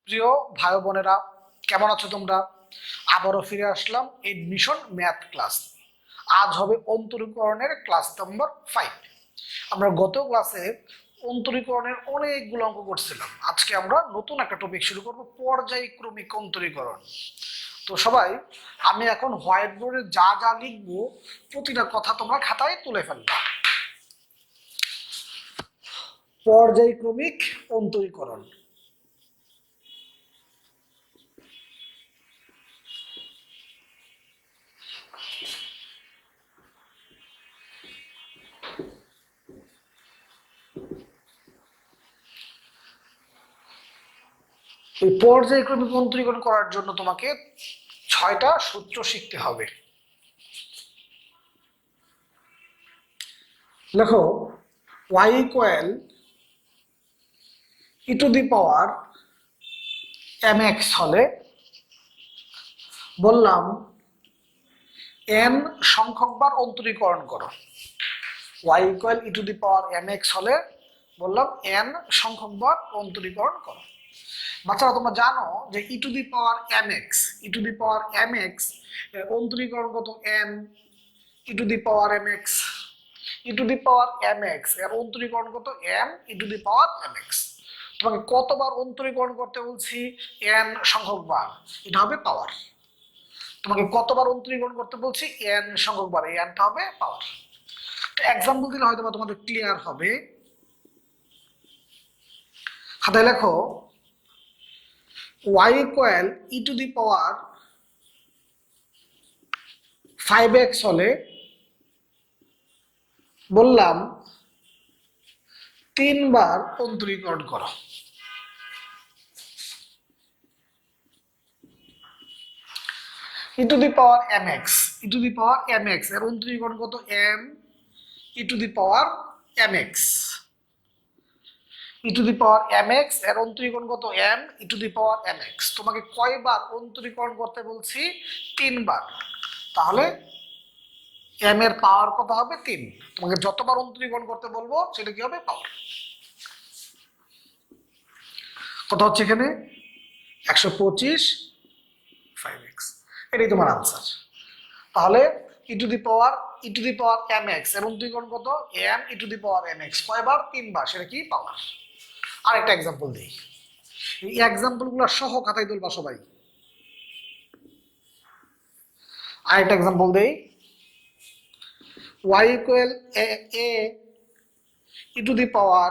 প্রিয় ভাই বোনেরা, কেমন আছো তোমরা? আবারও ফিরে আসলাম এডমিশন ম্যাথ ক্লাস। আজ হবে অন্তরীকরণের ক্লাস নাম্বার 5। আমরা গত ক্লাসে অন্তরীকরণের অনেকগুলো অঙ্ক করছিলাম। আজকে আমরা নতুন একটা টপিক শুরু করব, পর্যায়ক্রমিক অন্তরীকরণ। তো সবাই, আমি এখন হোয়াইট বোর্ডে যা যা লিখবো প্রতিটা কথা তোমরা খাতায় তুলে ফেলবা। পর্যায়ক্রমিক অন্তরীকরণ। এই পর্যায়ক্রমিক অন্তরীকরণ করার জন্য তোমাকে 6টা সূত্র শিখতে হবে। লেখো, y equal e to the power mx হলে বললাম n সংখ্যকবার অন্তরীকরণ করো। y equal e to the power mx হলে বললাম n সংখ্যকবার অন্তরীকরণ করো। বাচ্চারা, তোমরা জানো যে ই টু দি পাওয়ার mx এর অন্তরীকরণ কত? m E two the power mx এর অন্তরীকরণ কত? m E two the power mx। তোমাকে কতবার অন্তরীকরণ করতে বলছি? n সংখ্যক বার, এটা হবে পাওয়ার। তোমাকে কতবার অন্তরীকরণ করতে বলছি? n সংখ্যক বার, এই nটা হবে পাওয়ার। এক্সাম্পল দিলে হয়তো তোমাদের ক্লিয়ার হবে। খাতায় লেখো, y equal E two the power 5x হলে বললাম 3 বার অন্তরীকরণ করো। ই টু দি পাওয়ার mx এর অন্তরীকরণ কত? m E two the power mx এর অন্তরীকরণ কত? m E two the power mx। তোমাকে কয়বার অন্তরীকরণ করতে বলছি? 3 বার। তাহলে m এর পাওয়ার কত হবে? 3। তোমাকে যতবার অন্তরীকরণ করতে বলবো সেটা কি হবে? পাওয়ার। কত হচ্ছে এখানে? 125 5x, এটাই তোমার আনসার। তাহলে ই টু দি পাওয়ার mx এর অন্তরীকরণ কত? m E two the power mx। কয়বার? 3 বার, সেটা কি? পাওয়ার। আরেকটা এক্সাম্পল দিই, এই এক্সাম্পল গুলো সহ খাতায় তুলবা সবাই। আরেকটা এক্সাম্পল দেই, y equal a E two the power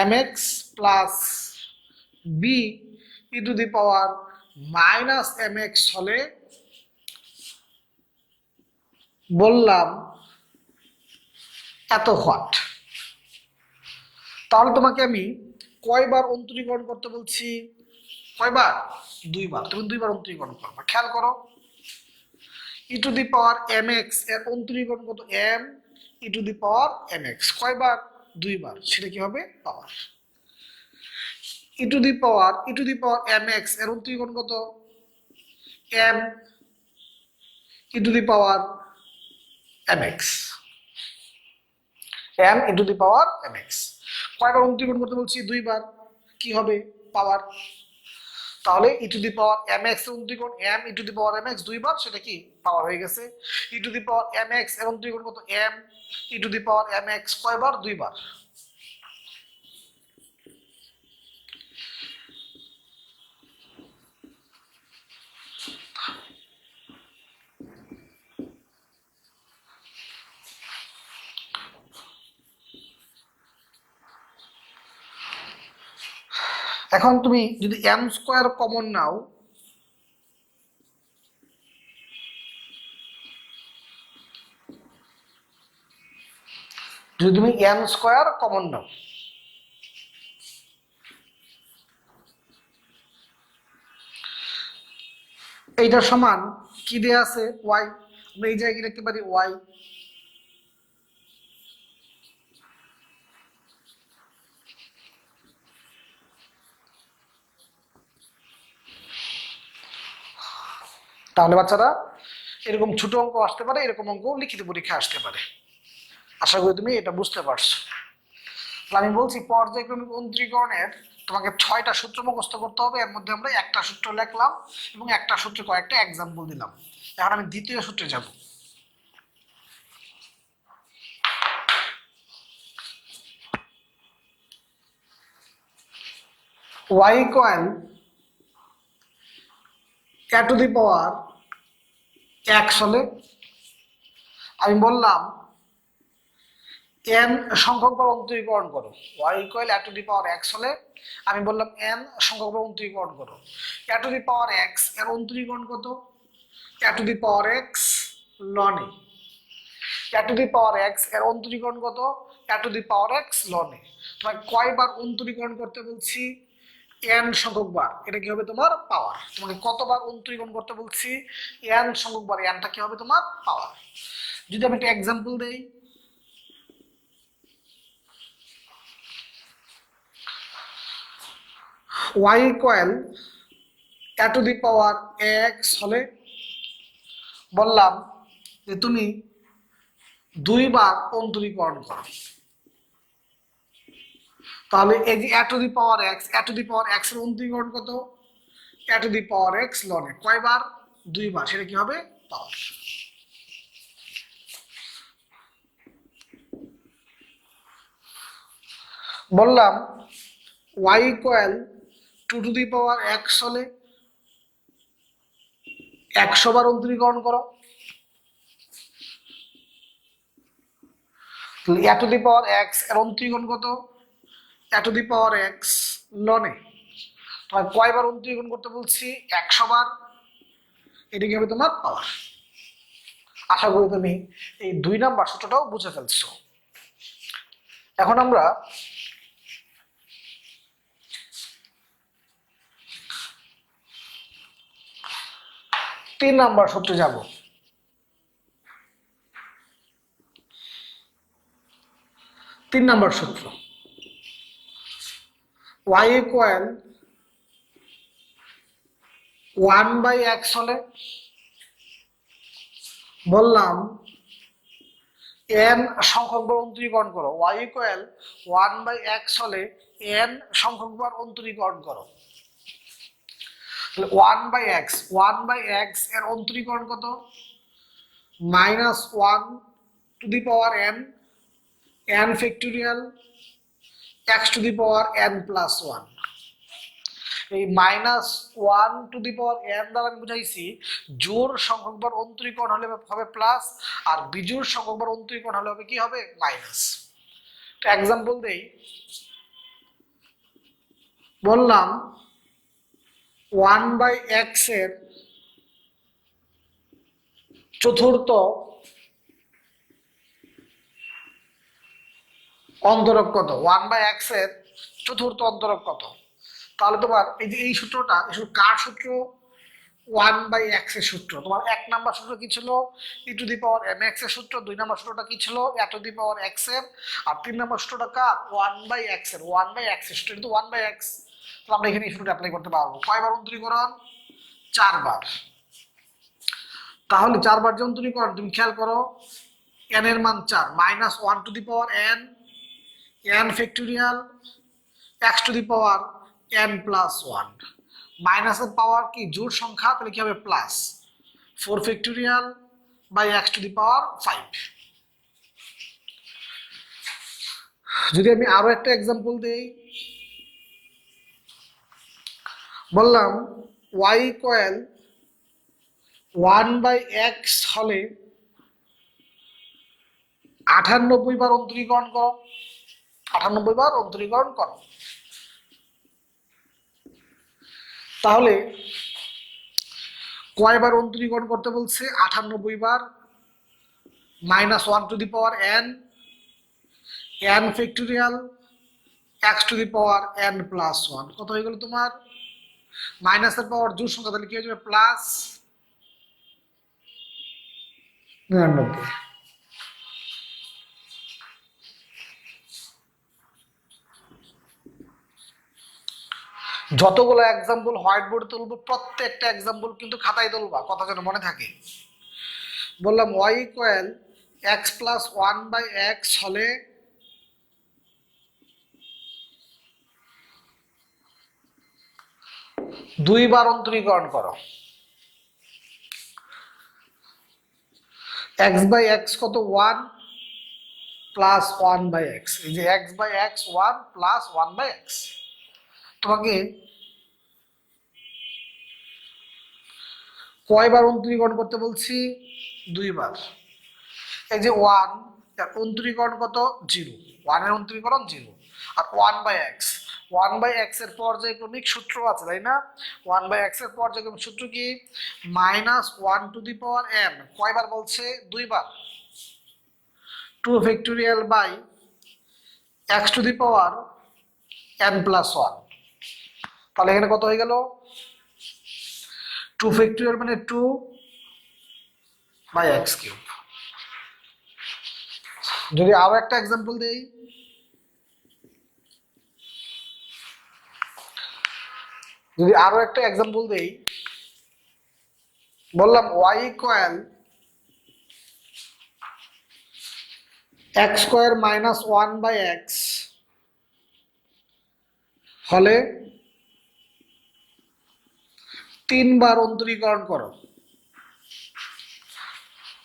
mx plus b E two the power minus mx হলে বললাম এত হোয়াট। তাহলে তোমাকে আমি কয়বার অন্তরীকরণ করতে বলছি? কয়বার? 2 বার। তুমি 2 বার অন্তরীকরণ করবে। খেয়াল করো, ই টু দি পাওয়ার mx এর অন্তরীকরণ কত? m E two the power mx। কয়বার? 2 বার, সেটা কি হবে? পাওয়ার। ই টু দি পাওয়ার mx এর অন্তরীকরণ কত? m E two the power mx। m E two the power mx। কয়বার অন্তরীকরণ করতে বলছি? 2 বার, কি হবে? পাওয়ার। তাহলে ই টু দি পাওয়ার mx এর অন্তরীকরণ m E two the power mx 2 বার, সেটা কি? পাওয়ার হয়ে গেছে। ই টু দি পাওয়ার mx এর অন্তরীকরণ কত? m E two the power mx। কয়বার? 2 বার। এখন তুমি যদি m স্কয়ার কমন নাও, m স্কয়ার কমন নাও, এইটার সমান কি দেয়া আছে? y। আমরা এই জায়গায় লিখতে পারি y। তাহলে বাচ্চারা, এরকম ছোট অঙ্ক আসতে পারে, এরকম অঙ্ক লিখিত পরীক্ষা আসতে পারে। আশা করি তুমি এটা বুঝতে পারছো। আমি বলছি পর্যায়ক্রমিক অন্তরীকরণের তোমাকে 6টা সূত্র মুখস্থ করতে হবে, এর মধ্যে আমরা একটা সূত্র লিখলাম এবং একটা সূত্রে কয়েকটা এক্সাম্পল দিলাম। এখন আমি দ্বিতীয় সূত্রে যাব। y equal a to the power x হলে আমি বললাম n সংখ্যক বার অন্তরীকরণ করো। y equal a to the power x হলে আমি বললাম n সংখ্যক বার অন্তরীকরণ করো। a to the power x এর অন্তরীকরণ কত? a to the power x ln a। a to the power x এর অন্তরীকরণ কত? a to the power x ln a। তোমাকে কয়বার অন্তরীকরণ করতে বলছি? n সংখ্যক বার। এটা কি হবে? তোমার পাওয়ার। তোমাকে কতবার অন্তরীকরণ করতে বলছি? n সংখ্যক বার। nটা কি হবে? তোমার পাওয়ার। যদি আমি একটা এক্সাম্পল দেই, y equal a to the power x হলে বললাম যে তুমি 2 বার অন্তরীকরণ করো। তাহলে এই যে a to the power x, a to the power x এর অন্তরীকরণ কত? a to the power x ln a। কয়বার? 2 বার। সেটা কি হবে? পাওয়ার। বললাম y equal 2 two the power x হলে 100 বার অন্তরীকরণ করো। তাহলে a to the power x এর অন্তরীকরণ কত? a to the power x ln a। তোমার কয়বার অন্তরীকরণ করতে বলছি? 100 বার। এটা কি হবে? তোমার পাওয়ার। আশা করি তুমি এই 2 নাম্বার সূত্রটাও বুঝে ফেলছো। এখন আমরা 3 নাম্বার সূত্রে যাব। 3 নাম্বার সূত্র, y ইকুয়াল 1/x হলে বললাম n সংখ্যক বার অন্তরীকরণ করো। y ইকুয়াল 1/x হলে n সংখ্যক বার অন্তরীকরণ করো। 1/x এর অন্তরীকরণ কত? -1 to the power n, n factorial x to the power n plus 1। এই -1 টু দি পাওয়ার n দ্বারা আমি বুঝাইছি জোড় সংখ্যক বার অন্তরীকরণ হলে হবে প্লাস, আর বিজোড় সংখ্যক বার অন্তরীকরণ হলে হবে কি হবে? মাইনাস। তো এক্সাম্পল দেই, বললাম 1/x এর চতুর্থ অন্তরক কত? 1/x এর চতুর্থ অন্তরক কত? তাহলে তোমার এই যে এই সূত্রটা, কার সূত্র? 1/x এর সূত্র। তোমার 1 নাম্বার সূত্র কি ছিল? e to the power mx এর সূত্র। 2 নাম্বার সূত্রটা কি ছিল? a to the power x এর। আর 3 নাম্বার সূত্রটা কার? 1/x এর। 1/x এর সূত্র কিন্তু 1/x। তো আমরা এখানে এই সূত্রটা অ্যাপ্লাই করতে পারবো। কয়বার অন্তরীকরণ? 4 বার। তাহলে 4 বার যে অন্তরীকরণ, তুমি খেয়াল করো n এর মান 4, -1 to the power n, n factorial x to the power n plus 1। মাইনাসের পাওয়ার কি? জোড় সংখ্যা, তাহলে কি হবে? Plus 4 factorial by x to the power 5। যদি আমি আরো একটা এক্সাম্পল দেই, বললাম y ইকুয়াল 1/x হলে 98 বার অন্তরীকরণ করো। 98 বার অন্তরীকরণ করো। তাহলে কয়বার অন্তরীকরণ করতে বলছে? 98 বার। -1 to the power n, n factorial x to the power n plus 1। কত হয়ে গেল তোমার? মাইনাসের পাওয়ার জোড় সংখ্যা, তাহলে কি হয়ে যাবে? প্লাস 99। যতগুলো এক্সাম্পল হোয়াইট বোর্ডে তুলবো, প্রত্যেকটা এক্সাম্পল কিন্তু খাতায় তুলবা, কথা যেন মনে থাকে। বললাম y equal x plus 1/x হলে দুইবার অন্তরীকরণ করো। এক্স বাই এক্স কত 1 প্লাস 1 বাই এক্স, এই যে x by x 1 plus 1 by x. তোমাকে কয়বার অন্তরীকরণ করতে বলছি? দুইবার। এই যে 1 এর অন্তরীকরণ কত? 0। 1 এর অন্তরীকরণ 0। আর 1 বাই এক্স, 1 বাই এক্স এর পর্যায়ক্রমিক সূত্র আছে তাই না? 1 বাই এক্স এর পর্যায়ক্রমিক সূত্র কি? -1 টু দি পাওয়ার n। কয়বার বলছে? দুইবার। 2 factorial by x to the power n plus 1। তাহলে এখানে কত হয়ে গেল? 2 ফ্যাক্টোরিয়াল মানে 2 বাই x কিউব। যদি আরো একটা এক্সাম্পল দেই, বললাম y equal x square minus 1 by x হলে 3 বার অন্তরীকরণ করো।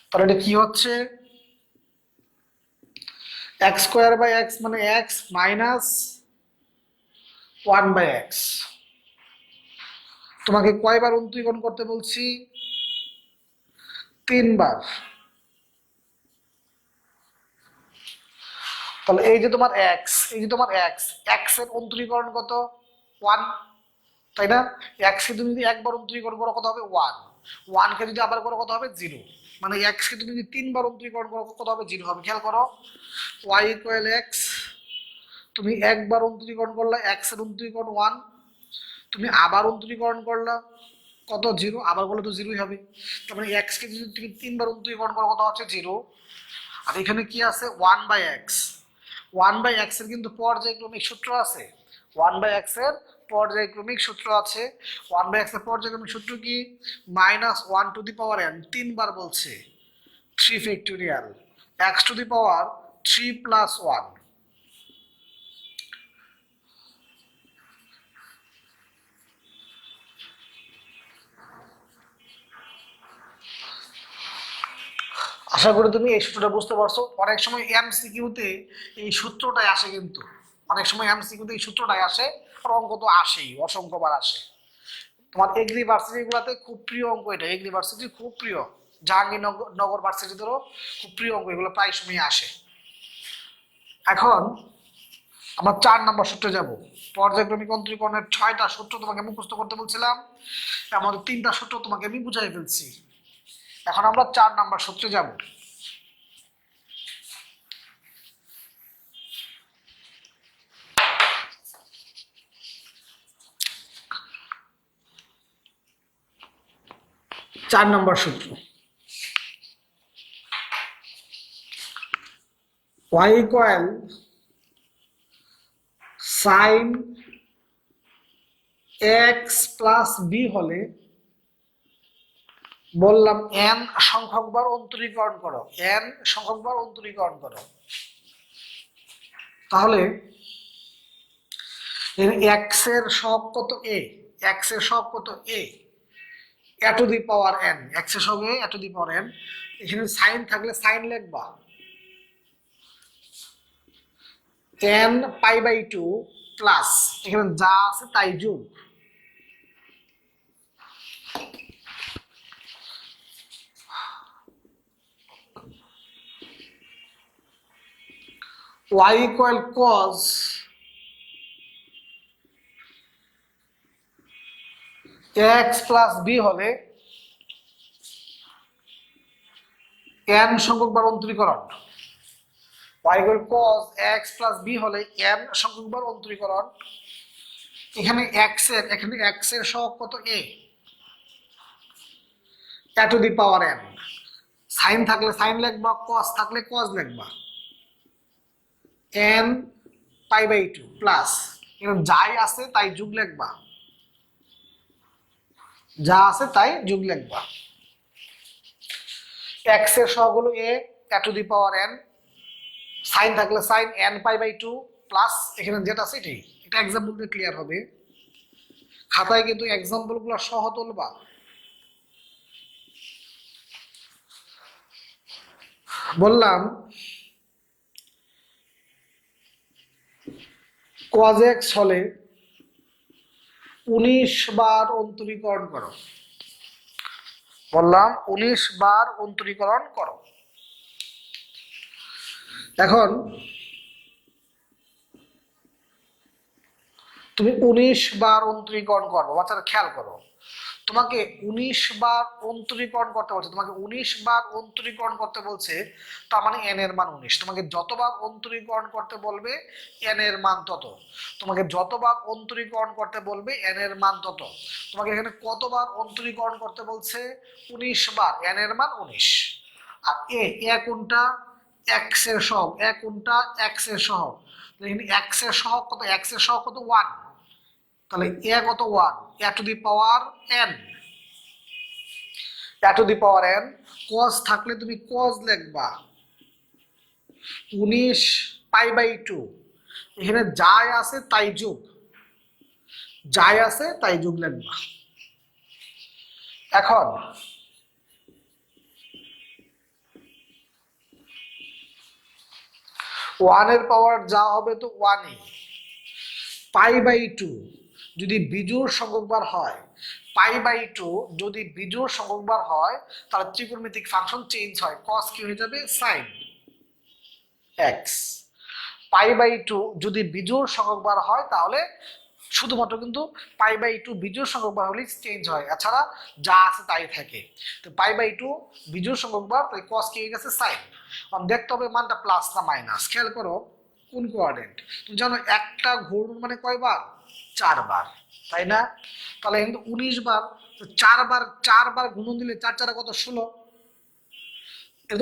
তাহলে এটা কি হচ্ছে? x স্কোয়ার বাই এক্স মানে x মাইনাস 1 বাই এক্স। তোমাকে কয়বার অন্তরীকরণ করতে বলছি? 3 বার। তাহলে এই যে তোমার x, x এর অন্তরীকরণ কত? 1, তাই না? x কে তুমি যদি একবার অন্তরীকরণ করো কত হবে? 1। 1 কে যদি আবার করো কত হবে? 0। মানে x কে তুমি যদি 3 বার অন্তরীকরণ করো কত হবে? 0 হবে। খেয়াল করো, y ইকুয়াল x, তুমি একবার অন্তরীকরণ করলে x এর অন্তরীকরণ 1, তুমি আবার অন্তরীকরণ করলে কত? 0। আবার করলে তো 0ই হবে। তার মানে x কে যদি তুমি 3 বার অন্তরীকরণ করো কত হচ্ছে? 0। আর এখানে কি আছে? 1 বাই এক্স। 1 বাই এক্স এর কিন্তু পর্যায়ক্রমিক সূত্র আছে। 1 বাই এক্স এর পর্যায়ক্রমিক সূত্র আছে। 1 বাই এক্স এর পর্যায়ক্রমিক সূত্র কি? -1 টু দি পাওয়ার n, 3 বার বলছে। 3 factorial x to the power 3 plus 1। আশা করি তুমি এই সূত্রটা বুঝতে পারছো। অনেক সময় এমসিকিউতে এই সূত্রটাই আসে, কিন্তু অনেক সময় এমসিকিউতে এই সূত্রটাই আসে। আর অঙ্ক তো আসেই, অসংখ্যবার আসে। তোমার এগ্রি ভার্সিটি গুলাতে খুব প্রিয় অঙ্ক এটা, এগ্রি ভার্সিটি খুব প্রিয়। জাহাঙ্গীরনগর ভার্সিটিদেরও খুব প্রিয় অঙ্ক, এগুলো প্রায় সময় আসে। এখন আমরা 4 নম্বর সূত্রে যাব। পর্যায়ক্রমিক অন্তরীকরণের 6টা সূত্র তোমাকে মুখস্থ করতে বলছিলাম, আমাদের 3টা সূত্র তোমাকে আমি বুঝাই ফেলছি। এখন আমরা 4 নম্বর সূত্রে যাব। চার নম্বর সূত্র, y equal sine x plus b হলে বললাম n সংখ্যকবার অন্তরীকরণ করো, n সংখ্যকবার অন্তরীকরণ করো। তাহলে x এর সহগ কত? a, x এর সহগ কত? a to the power n, x এর সহগ a to the power n। এখানে সাইন থাকলে সাইন লিখবা, n পাই বাই 2 প্লাস এখানে যা আছে তাই যোগ, y equal cos x plus b হলে n সংখ্যকবার অন্তরীকরণ। y equal cos x plus b হলে n সংখ্যকবার অন্তরীকরণ। এখানে x এর সহগ কত? a to the power n। Sine থাকলে সাইন লিখবা, cos থাকলে cos লিখবা, n পাই বাই 2 প্লাস এখানে যাই আছে তাই যোগ লিখবা, যা আছে তাই যোগ লিখবা। x এর সহগ হলো a to the power n, sine থাকলে sine n pi by 2 plus এখানে যেটা আছে এটাই। এটা एग्जांपल দিয়ে ক্লিয়ার হবে। খাতায় কিন্তু এক্সাম্পল গুলো সহ তুলবা। বললাম cos x হলে 19 বার অন্তরীকরণ করো। বললাম 19 বার অন্তরীকরণ করো। এখন তুমি 19 বার অন্তরীকরণ করবো। বাচ্চারা খেয়াল করো, তোমাকে 19 বার অন্তরীকরণ করতে বলছে, তোমাকে 19 বার অন্তরীকরণ করতে বলছে, তার মানে n এর মান 19। তোমাকে যতবার অন্তরীকরণ করতে বলবে n এর মান তত। তোমাকে যতবার অন্তরীকরণ করতে বলবে n এর মান তত। তোমাকে এখানে কতবার অন্তরীকরণ করতে বলছে? 19 বার, n এর মান 19। আর এ কোনটা? x এর সহগ। এ কোনটা? x এর সহগ। এখানে x এর সহগ কত? x এর সহগ কত? 1। তাহলে এ কত? 1। A to the power n, a to the power n। cos থাকলে তুমি cos লিখবা 19 π/2। এখানে যাই আছে তাই যোগ, যাই আছে তাই যোগ লিখবা। এখন 1 এর পাওয়ার যা হবে তো 1ই। π/2 যদি বিজোড় সংখ্যক বার হয়, π/2 যদি বিজোড় সংখ্যক বার হয়, তাহলে ত্রিকোণমিতিক ফাংশন চেঞ্জ হয়। cos কি হয়ে যাবে? sin x। π/2 যদি বিজোড় সংখ্যক বার হয়, তাহলে শুধুমাত্র কিন্তু π/2 বিজোড় সংখ্যক বার হলেই চেঞ্জ হয়, এছাড়া যা আছে তাই থাকে। তো π/2 বিজোড় সংখ্যক বার, তাই cos কি হয়ে গেছে? sin। দেখতে হবে মানটা প্লাস না মাইনাস। খেয়াল করো কোন কোয়াড্রেন্ট। তুমি জানো একটা ঘূর্ণন মানে কয়বার? 4 বার, তাই না? তাহলে কিন্তু 19 বার, 4 বার গুণন দিলে 4 4 কত? 16।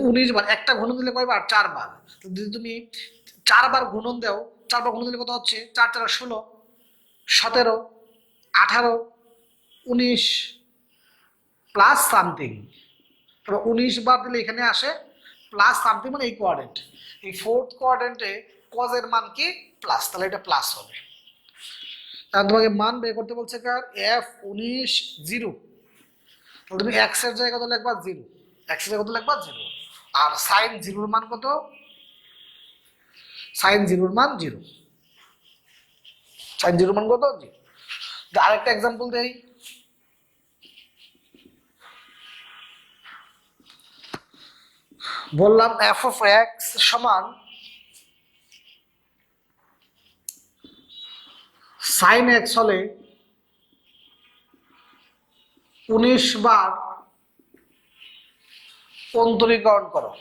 19 বার, একটা গুণন দিলে কয়বার? 4 বার। যদি তুমি 4 বার গুণন দাও, 4 বার গুণন দিলে কত হচ্ছে? 4 4 16, 17, 18, 19 প্লাস সামথিং। 19 বার দিলে এখানে আসে প্লাস সামথিং, মানে এই কোয়াড্রেন্ট, এই ফোর্থ কোয়াড্রেন্টে cos এর মান কি? প্লাস, তাহলে এটা প্লাস হবে। তাহলে তোমাকে মান বের করতে বলছে কার? f19 0। তাহলে তুমি x এর জায়গায় কত লিখবা? 0। x এর জায়গায় কত লিখবা? 0। আর sin 0 এর মান কত? sin 0 এর মান 0। sin 0 এর মান কত? 0। আরেকটা एग्जांपल দেই। বললাম f of x সমান sin x হলে 19 বার অন্তরীকরণ করো।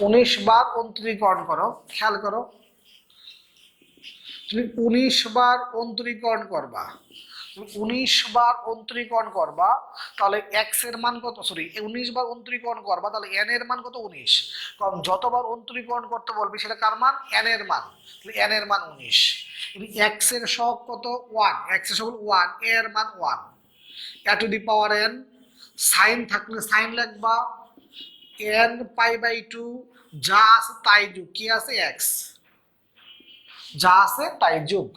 19 বার অন্তরীকরণ করো। খেয়াল করো, তুমি 19 বার অন্তরীকরণ করবা। 19 বার অন্তরীকরণ করবা, তাহলে x এর মান কত? সরি, 19 বার অন্তরীকরণ করবা, তাহলে n এর মান কত? 19। কারণ যতবার অন্তরীকরণ করতে বলবি সেটা কার মান? n এর মান। তাহলে n এর মান 19। x এর সহগ কত? 1। x এর সহগ 1, এর মান 1। A to the power n। Sine থাকলে সাইন লিখবা, n π/2, যা আছে তাই যোগ। কি আছে? x। যা আছে তাই যোগ।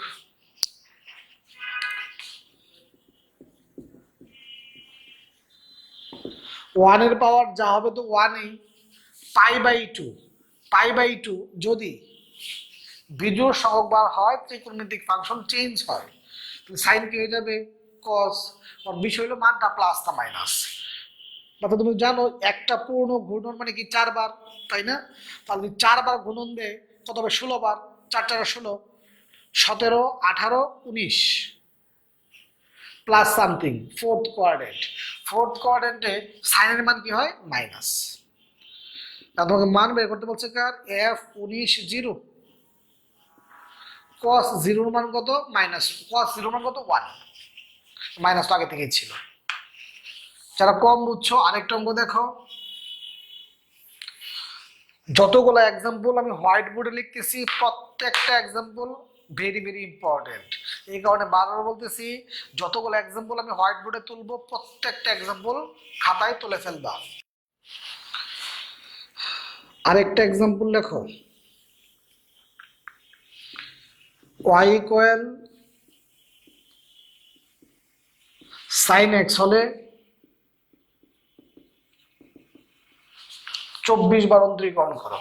ওয়ানের পাওয়ার যা হবে তো 1ই। π/2, π/2 যদি বিজোড় সংখ্যক বার হয়, ত্রিকোণমিতিক ফাংশন চেঞ্জ হয়, তাহলে সাইন কি হয়ে যাবে? cos। আর বিষয় হলো মানটা প্লাস না মাইনাস। তাতে তুমি জানো একটা পূর্ণ ঘূর্ণন মানে কি? 4 বার, তাই না? তাহলে 4 বার গুণন দেয় কত হবে? 16 বার। 4 4 16, 17, 18, 19 plus something. Fourth quadrant, fourth কোয়াড্রেন্টে সাইনের মান কি হয়? মাইনাস। তোমাকে মান বের করতে বলছে কার? f19 0। cos 0 মান কত? মাইনাস। cos 0 মান কত? 1। মাইনাস তো আগে থেকেই ছিল। যারা কম বুঝছো আরেকটা অঙ্ক দেখো। যতগুলো এক্সাম্পল আমি হোয়াইট বোর্ডে লিখতেছি, প্রত্যেকটা এক্সাম্পল ভেরি ভেরি ইম্পর্টেন্ট। এই কারণে বারবার বলতেছি, যতগুলো এক্সাম্পল আমি হোয়াইট বোর্ডে তুলবো, প্রত্যেকটা এক্সাম্পল খাতায় তুলে ফেলবা। আরেকটা এক্সাম্পল লেখো। y equal সাইন এক্স হলে 24 বার অন্তরীকরণ করো।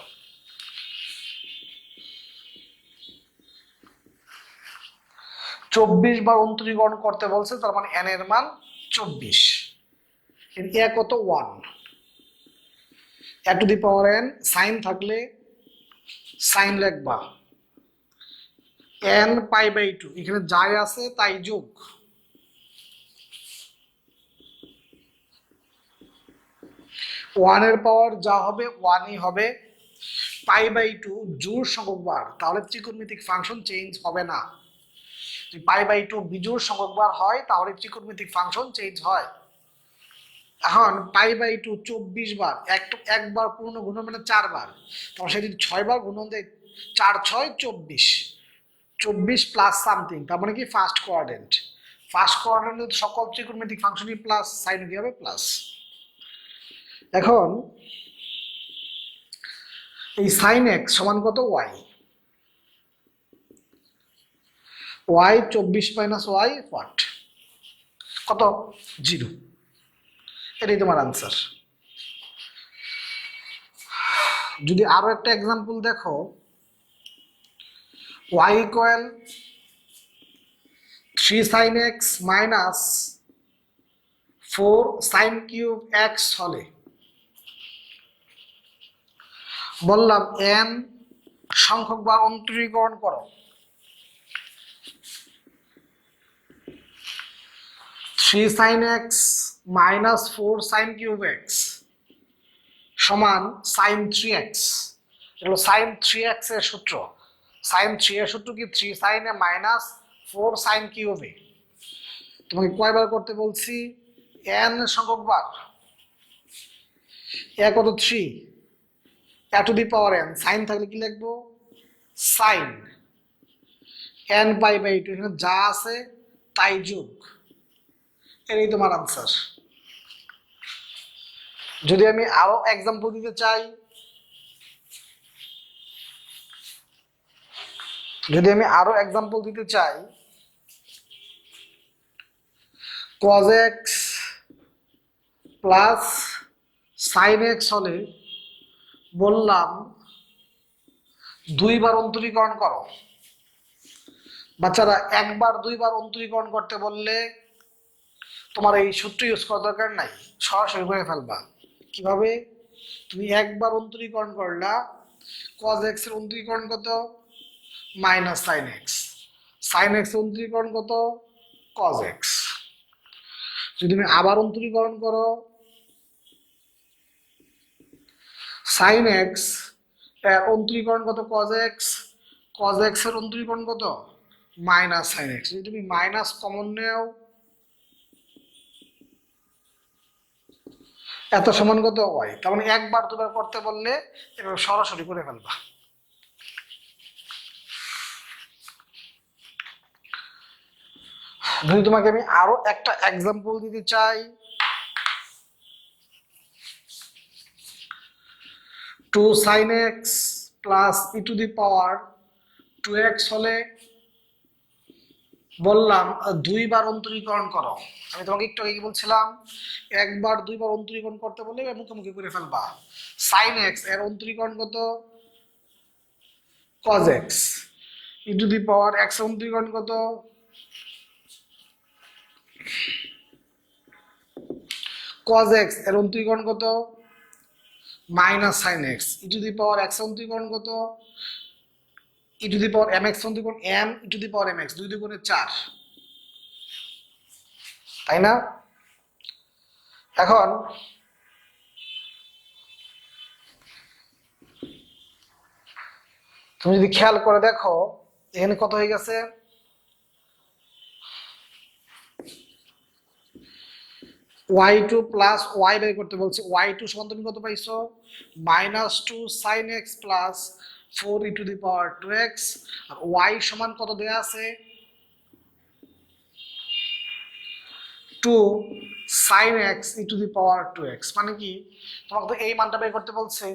24 বার অন্তরীকরণ করতে বলছে, তার মানে n এর মান 24। এর এ কত 1, to the power n। Sine থাকলে সাইন লিখবা n π/2, এখানে যাই আছে তাই যোগ, 1 এর পাওয়ার যা হবে 1ই হবে, π/2 জোড় সংখ্যক বার, তাহলে ত্রিকোণমিতিক ফাংশন চেঞ্জ হবে না। যদি π/2 বিজোড় সংখ্যক বার হয় তাহলে ত্রিকোণমিতিক ফাংশন চেঞ্জ হয়। এখন π/2 24 বার, একবার পূর্ণ গুণন মানে 4 বার, তাহলে সে যদি 6 বার গুণন দেয় 4 6 24, 24 প্লাস সামথিং, তার মানে কি ফার্স্ট কোয়াড্রেন্ট। ফার্স্ট কোয়াড্রেন্টে সকল ত্রিকোণমিতিক ফাংশনই প্লাস, সাইন কি হবে প্লাস। এখন এই সাইন এক্স সমান কত y, y 24 minus y what, কত 0। এটাই তোমার আনসার। যদি আরো একটা এক্সাম্পল দেখো, y equal 3 sin x minus 4 sin cube x হলে বললাম n সংখ্যক বার অন্তরীকরণ করো। 3 sin x minus 4 sin cube x সমান sin 3x। এগুলো sin 3x এর সূত্র। sin 3 এর সূত্র কি 3 sin এ মাইনাস 4 sin কিউব এ। তোমাকে কয়বার করতে বলছি, n সংখ্যক বার, এ কত 3, to the power n, sine থাকলে কি লিখবো সাইন n π/2, এখানে যা আছে তাই যোগ, এটাই তোমার আনসার। যদি আমি আরো এক্সাম্পল দিতে চাই, cos x plus sin x হলে বললাম 2 বার অন্তরীকরণ করো। বাচ্চারা একবার 2 বার অন্তরীকরণ করতে বললে তোমার এই সূত্র ইউজ করার দরকার নাই, সরাসরি করে ফেলবা। কিভাবে, তুমি একবার অন্তরীকরণ করলা, cos x এর অন্তরীকরণ কত minus sin x, sin x এর অন্তরীকরণ কত cos x। যদি তুমি আবার অন্তরীকরণ করো, sin x এর অন্তরীকরণ কত cos x, cos x এর অন্তরীকরণ কত মাইনাস sin x। যদি তুমি মাইনাস কমন নেও, এত সমান কত y, তার মানে একবার 2 বার করতে বললে এভাবে সরাসরি করে ফেলবা। যদি তোমাকে আমি আরো একটা এক্সাম্পল দিতে চাই, 2 sin x plus e to the power 2x হলে বললাম 2 বার অন্তরীকরণ করো। আমি তোমাকে একটু আগে কি বলছিলাম, একবার 2 বার অন্তরীকরণ করতে বললে মুখোমুখি করে ফেলবা। sin x এর অন্তরীকরণ কত cos x, e to the power x এর অন্তরীকরণ কত cos x এর অন্তরীকরণ কত minus sin x, e to the power x এর অন্তরীকরণ কত e to the power mx অন্তরীকরণ m, e to the power mx, 2 দুগুণে 4, তাই না? এখন তুমি যদি খেয়াল করে দেখো, এখানে কত হয়ে গেছে, y2 প্লাস y বের করতে বলছি, y2 সমান তুমি কত পাইছো minus 2 sin x plus 4 e to the power 2x, আর y সমান কত দেয়া আছে 2 sin x e to the power 2x। মানে কি, তোমাকে তো এই মানটা বের করতে বলছে,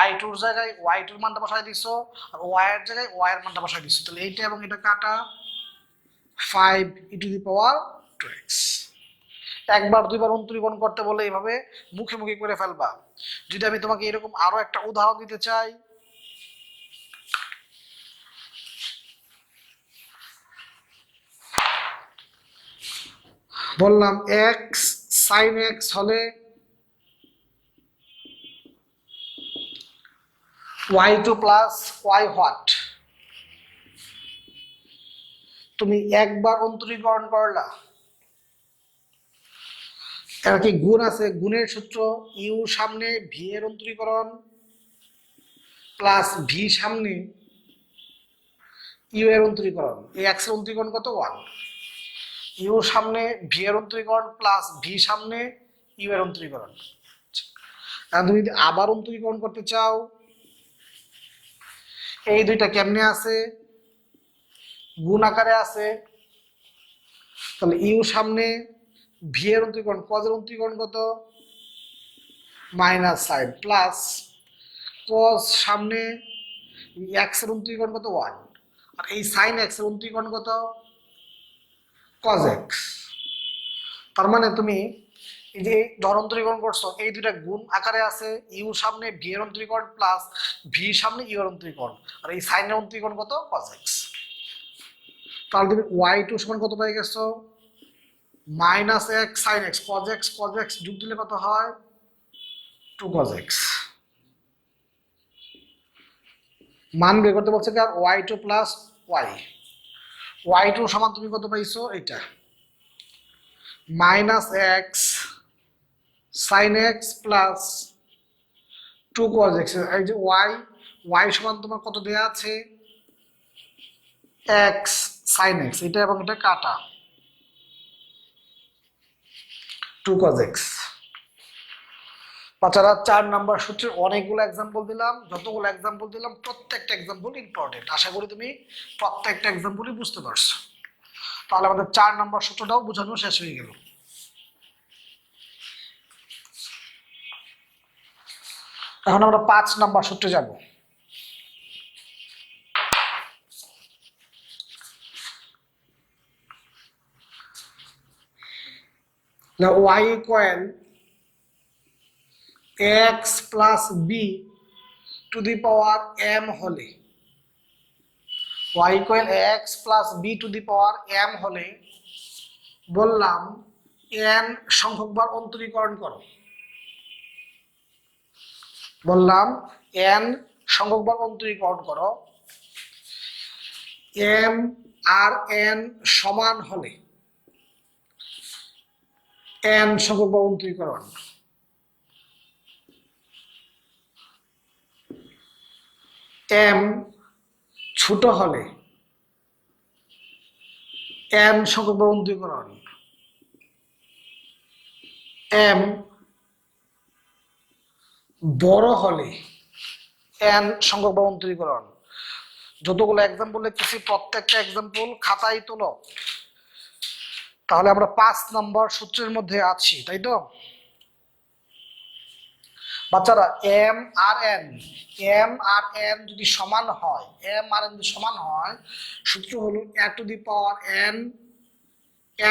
y2 এর জায়গায় y2 এর মানটা বসাই দিছো, আর y এর জায়গায় y এর মানটা বসাই দিছো, তাহলে এইটা এবং এটা কাটা 5 e to the power 2x। একবার দুইবার অন্তরীকরণ করতে বলে এইভাবে মুখে মুখে করে ফেলবা। যদি আমি তোমাকে এরকম আরো একটা উদাহরণ দিতে চাই, বললাম এক্স সাইন এক্স হলে y2 প্লাস ওয়াই হোয়াট। তুমি একবার অন্তরীকরণ করলা, এর কি গুণ আছে? গুণের সূত্র ইউ সামনে ভি এর অন্তরীকরণ প্লাস ভি সামনে ইউ এর অন্তরীকরণ। এই এক্স এর অন্তরীকরণ কত? 1। ইউ সামনে ভি এর অন্তরীকরণ প্লাস ভি সামনে ইউ এর অন্তরীকরণ। আর তুমি যদি আবার অন্তরীকরণ করতে চাও, এই দুইটা কেমনে আছে? গুণ আকারে আছে। তাহলে ইউ সামনে ভি এর অন্তরীকরণ, কজ এর অন্তরীকরণ কত? মাইনাস সাইন প্লাস কজ সামনে এক্স এর অন্তরীকরণ কত? 1। আর এই সাইন এক্স এর অন্তরীকরণ কত? Cos x. তার মানে তুমি এই যে যখন অন্তরীকরণ করছো, এই দুইটা গুণ আকারে আছে। ইউ সামনে ভি এর অন্তরীকরণ প্লাস ভি সামনে ইউ এর অন্তরীকরণ, আর এই সাইনের অন্তরীকরণ কত? Cos x. তাহলে তুমি y2 সমান কত পাই গেছো? Minus x sine x cos x যোগ দিলে কত হয়? 2 cos x। মান বের করতে বলছে কি? আর y2 প্লাস y2 সমান তুমি কত পাইছো? এটা minus x sine x plus 2 cos x। এই যে y সমান তোমার কত দেয়া আছে? এক্স সাইন এক্স, এটা এবং এটা কাটা, 2 cos x। বাচ্চারা 4 নাম্বার সূত্রের অনেকগুলো এক্সাম্পল দিলাম। যতগুলো এক্সাম্পল দিলাম প্রত্যেকটা এক্সাম্পল ইম্পর্টেন্ট। আশা করি তুমি প্রত্যেকটা এক্সাম্পলই বুঝতে পারছো। তাহলে আমাদের 4 নাম্বার সূত্রটাও বোঝানো শেষ হয়ে গেল। এখন আমরা 5 নাম্বার সূত্রে যাব। y equal x plus b to the power m হলে, y equal x plus b to the power m হলে বললাম n সংখ্যকবার অন্তরীকরণ করো। বললাম n সংখ্যকবার অন্তরীকরণ করো। m আর n সমান হলে n সংখ্যকবার অন্তরীকরণ, m ছোট হলে n সংখ্যকবার অন্তরীকরণ, m বড় হলে n সংখ্যকবার অন্তরীকরণ। যতগুলো এক্সাম্পল লিখতেছি প্রত্যেকটা এক্সাম্পল খাতায় তোলো। তাহলে আমরা 5 নম্বর সূত্রের মধ্যে আছি, তাই তো বাচ্চারা? m আর n যদি সমান হয়, সূত্র হলো a to the power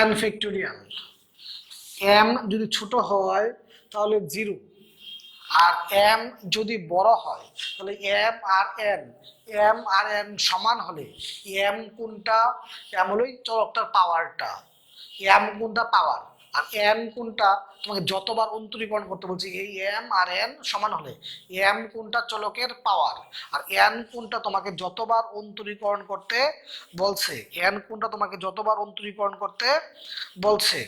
n factorial. m যদি ছোট হয় তাহলে 0, আর m যদি বড় হয় তাহলে m আর n সমান হলে m কোনটা? m হলো চলকটার পাওয়ারটা, m কোনটা? পাওয়ার। আর n কোনটা? তোমাকে যতবার অন্তরীকরণ করতে বলছি এই m আর n সমান হলে m কোনটা? চলকের পাওয়ার। আর n কোনটা? তোমাকে যতবার অন্তরীকরণ করতে বলছে, n কোনটা? তোমাকে যতবার অন্তরীকরণ করতে বলছে।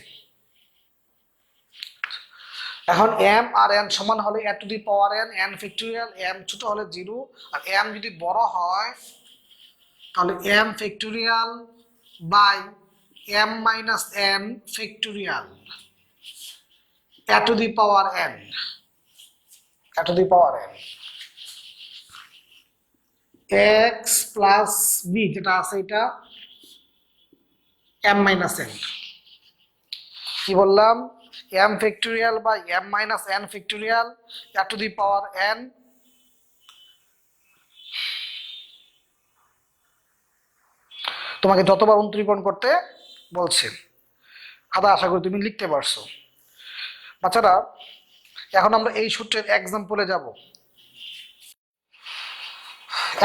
এখন m আর n সমান হলে a to the power n factorial, m ছোট হলে 0, আর m যদি বড় হয় তাহলে m factorial by m minus n factorial a to the power n, a to the power n। x plus b যেটা আছে এটা m মাইনাস n। কি বললাম? m factorial by m minus n factorial a to the power n। তোমাকে যতবার অন্তরীকরণ করতে বলছে। খাতা আশা করি তুমি লিখতে পারছো। বাচ্চারা, এখন আমরা এই সূত্রের এক্সাম্পলে যাব।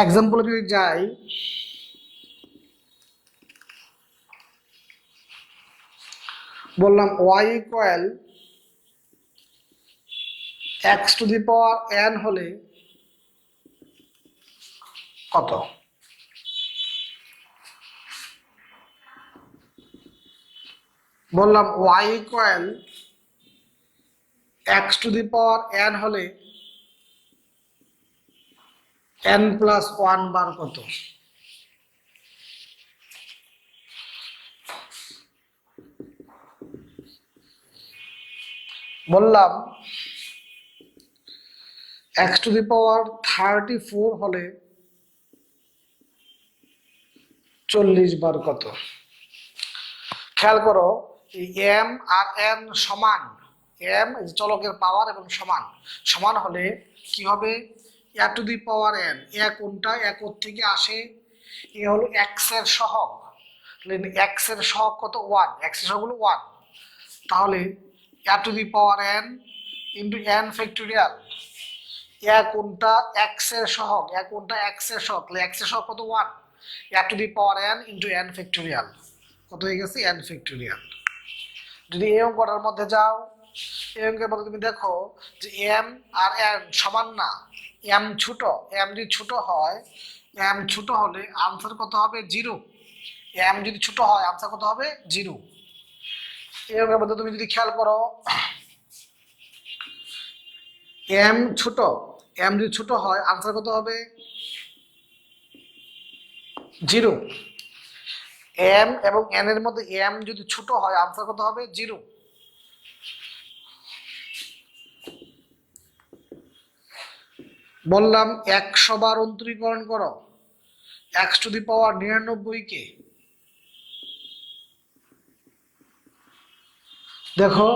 এক্সাম্পলে যদি যাই, বললাম y ইকুয়াল x⁴n হলে কত? বললাম y ইকুয়াল x⁴n হলে n+1 বার কত? বললাম x⁴ হলে 40 বার কত? খেয়াল করো, এই m আর n সমান, m চলকের পাওয়ার এবং সমান সমান হলে কি হবে? a⁴n, এ কোনটা? এ থেকে আসে, এ হলো x এর সহগ, x এর সহগ কত? 1, x এর সহগ হলো 1। তাহলে a⁴n ইন্টু n ফ্যাক্টোরিয়াল, এ কোনটা? x এর সহগ, এ কোনটা? x এর সহগ, তাহলে x এর সহগ কত? 1। a⁴n ইন্টু n ফ্যাক্টোরিয়াল কত হয়ে গেছে? n factorial. যদি এই অঙ্কটার মধ্যে যাও, এই অঙ্কের মধ্যে তুমি দেখো যে m আর n সমান না, m ছোট, m যদি ছোট হয়, m ছোট হলে আনসার কত হবে? 0। m যদি ছোট হয় আনসার কত হবে? 0। এই অঙ্কের মধ্যে তুমি যদি খেয়াল করো, m ছোট, m যদি ছোট হয় আনসার কত হবে? 0। m এবং n এর মধ্যে m যদি ছোট হয় আনসার কত হবে? 0। বললাম 100 বার অন্তরীকরণ করো x⁻৯৯ কে। দেখো,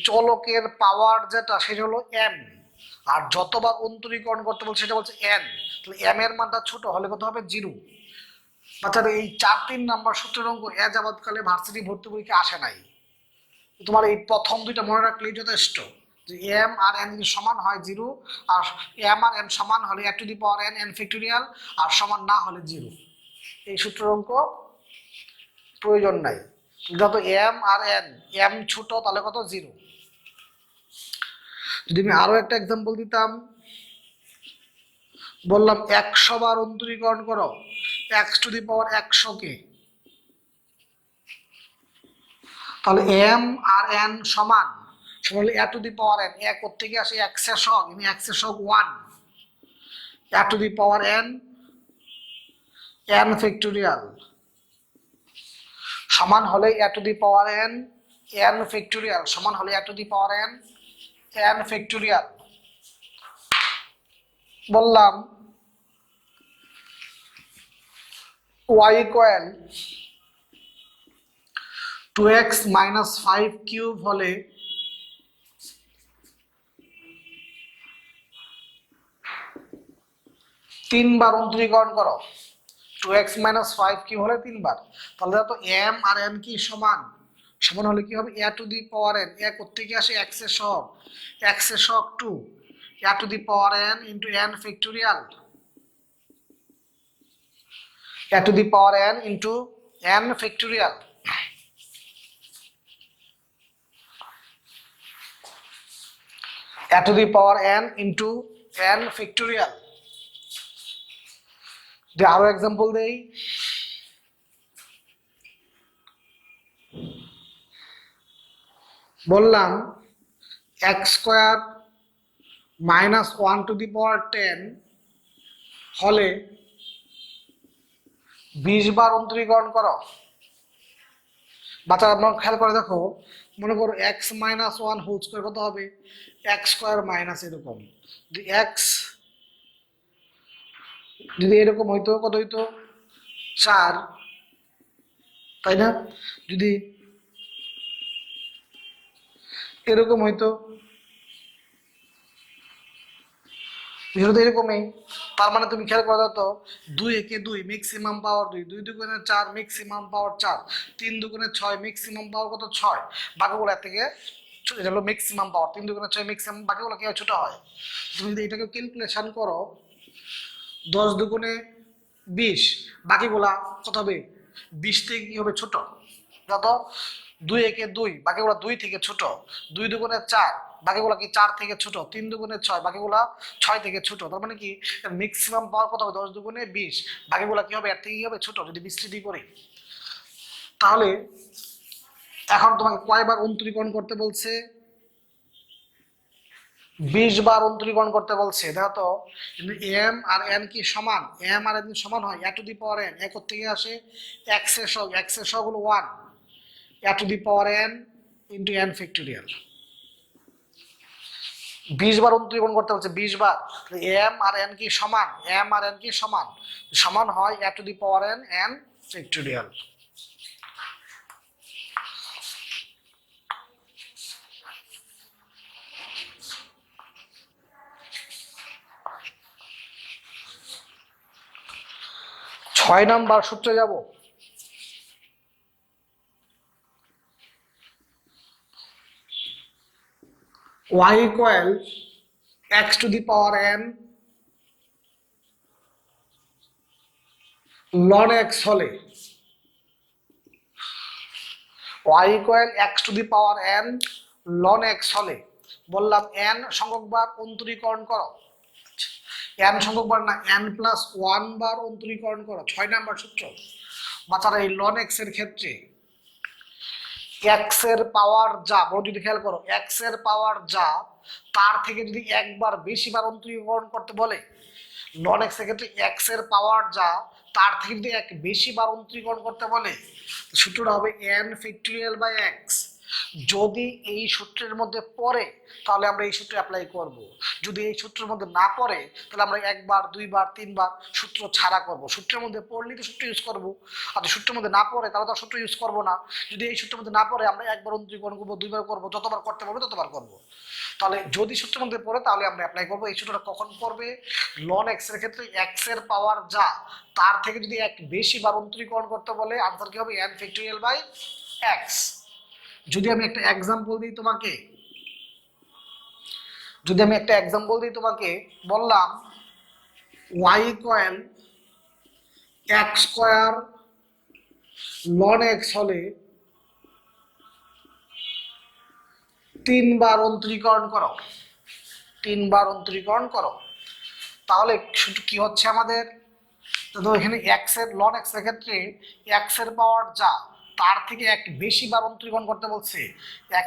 চলকের পাওয়ার যেটা সেটা হলো m, আর যতবার অন্তরীকরণ করতে বলছে সেটা বলছে n, তাহলে m এর মানটা ছোট হলে কত হবে? 0। বাচ্চারা, এই 4-3 নাম্বার সূত্রের অঙ্ক এ যাবৎকালে ভার্সিটি ভর্তি পরীক্ষা আসে নাই। তোমার এই প্রথম দুইটা মনে রাখলেই যথেষ্ট, যে m আর n যদি সমান হয় 0, আর m আর n সমান হলে a⁴n n ফ্যাক্টোরিয়াল, আর সমান না হলে 0। এই সূত্রের অঙ্ক প্রয়োজন নাই। যত m আর n, m ছোট তাহলে কত? 0। যদি আমি আরো একটা এক্সাম্পল দিতাম, বললাম 100 বার অন্তরীকরণ করো x⁻100 কে, তাহলে m আর n সমান হলে a⁴n, এ কোত্থেকে আসে? x এর সহগ, x এর সহগ 1, a⁴n n ফ্যাক্টোরিয়াল সমান হলে a⁴n n ফ্যাক্টোরিয়াল সমান হলে a⁴n n ফ্যাক্টোরিয়াল। বললাম y ইকুয়াল 2x - 5 কিউব হলে তিনবার অন্তরীকরণ করো। 2x - 5 কিউব হলে 3 বার, তাহলে তো m আর n কি সমান? সমান হলে কি হবে? a⁴n, এ কোত্থেকে আসে? x এর সহগ, x এর সহগ 2, a⁴n into n factorial, a⁴n into n factorial. a⁴n into n factorial. আরো এক্সাম্পল দেই, বললাম x² - 1⁻10 হলে 20 বার অন্তরীকরণ করো। বাচ্চারা আপনার খেয়াল করে দেখো, মনে করো x - 1 হোল স্কয়ার কত হবে? x² মাইনাস এরকম, যদি x যদি এরকম হইতো কত হইতো? 4, তাই না? যদি এরকম হইতো বিষয়টা এরকমই। তার মানে তুমি খেয়াল করে দাও তো, 2 একে 2 ম্যাক্সিমাম পাওয়ার 2, 2 দুগুণে 4 ম্যাক্সিমাম পাওয়ার 4, 3 দুগুণে 6 ম্যাক্সিমাম পাওয়ার কত 6, বাকিগুলো এর থেকে এটা হলো ম্যাক্সিমাম পাওয়ার, 3 দুগুণে 6 ম্যাক্সিমাম, বাকিগুলো কি হয় ছোট হয়। তুমি যদি এটাকে ক্যালকুলেশন করো 10 দুগুণে 20, বাকিগুলা কত হবে 20 থেকে কি হবে ছোট, যত 2 একে 2 বাকিগুলা 2 থেকে ছোট, 2 দুগুণে 4 বাকিগুলা কি 4 থেকে ছোট, 3 দুগুণে 6 বাকিগুলা 6 থেকে ছোট। তার মানে কি ম্যাক্সিমাম পাওয়ার কত হবে 10 দুগুণে 20, বাকিগুলা কি হবে এর থেকে কি হবে ছোট, যদি 20 করি। তাহলে এখন তোমাকে কয়বার অন্তরীকরণ করতে বলছে, 20 বার অন্তরীকরণ করতে বলছে। দেখো তো এম আর এন কি সমান, এম আর এন সমান হয় a to the power N, এক থেকে আসে এক্স এর সহগ, এক্স এর সহগ হলো 1, a to the power n into n factorial. 20 বার অন্তরীকরণ করতে বলছে, 20 বার। এম আর এন কি সমান, এম আর এন কি সমান, সমান হয় a to the power n n factorial. ছয় নাম্বার সূত্রে যাব। y equal x to the power n ln x হলে, y equal x to the power n ln x হলে বললাম n সংখ্যক বার অন্তরীকরণ করো, n সংখ্যক বার না n প্লাস 1 বার অন্তরীকরণ করো, 6 নাম্বার সূত্র। বাচ্চারা এই ln x এর ক্ষেত্রে x এর পাওয়ার যা, বড় যদি খেয়াল করো x এর পাওয়ার যা তার থেকে যদি একবার বেশি বার অন্তরীকরণ করতে বলে, ln x এর ক্ষেত্রে x এর পাওয়ার যা তার থেকে যদি এক বেশি বার অন্তরীকরণ করতে বলে, সূত্রটা হবে n ফ্যাক্টোরিয়াল বাই x। যদি এই সূত্রের মধ্যে পড়ে তাহলে আমরা এই সূত্র অ্যাপ্লাই করব, যদি এই সূত্রের মধ্যে না পড়ে তাহলে আমরা একবার দুইবার তিনবার সূত্র ছাড়া করব। সূত্রের মধ্যে পড়লেই তো সূত্র ইউজ করব, আর যদি সূত্রের মধ্যে না পড়ে তাহলে তো সূত্র ইউজ করব না। যদি এই সূত্রের মধ্যে না পড়ে আমরা একবার অন্তরীকরণ করবো, দুইবার করবো, যতবার করতে পারবো ততবার করব। তাহলে যদি সূত্রের মধ্যে পড়ে তাহলে আমরা অ্যাপ্লাই করবো। এই সূত্রটা কখন পড়বে, ln x এর ক্ষেত্রে x এর পাওয়ার যা তার থেকে যদি এক বেশি বার অন্তরীকরণ করতে বলে, আনসার কি হবে n ফ্যাক্টোরিয়াল বাই x। যদি আমি একটা এক্সাম্পল দিই তোমাকে, বললাম y equal x square ln x হলে 3 বার অন্তরীকরণ করো, 3 বার অন্তরীকরণ করো। তাহলে শুধু কি হচ্ছে আমাদের, তো এখানে x এর ln x এর ক্ষেত্রে x এর পাওয়ার যা তার থেকে এক বেশি বার অন্তরীকরণ করতে বলছে,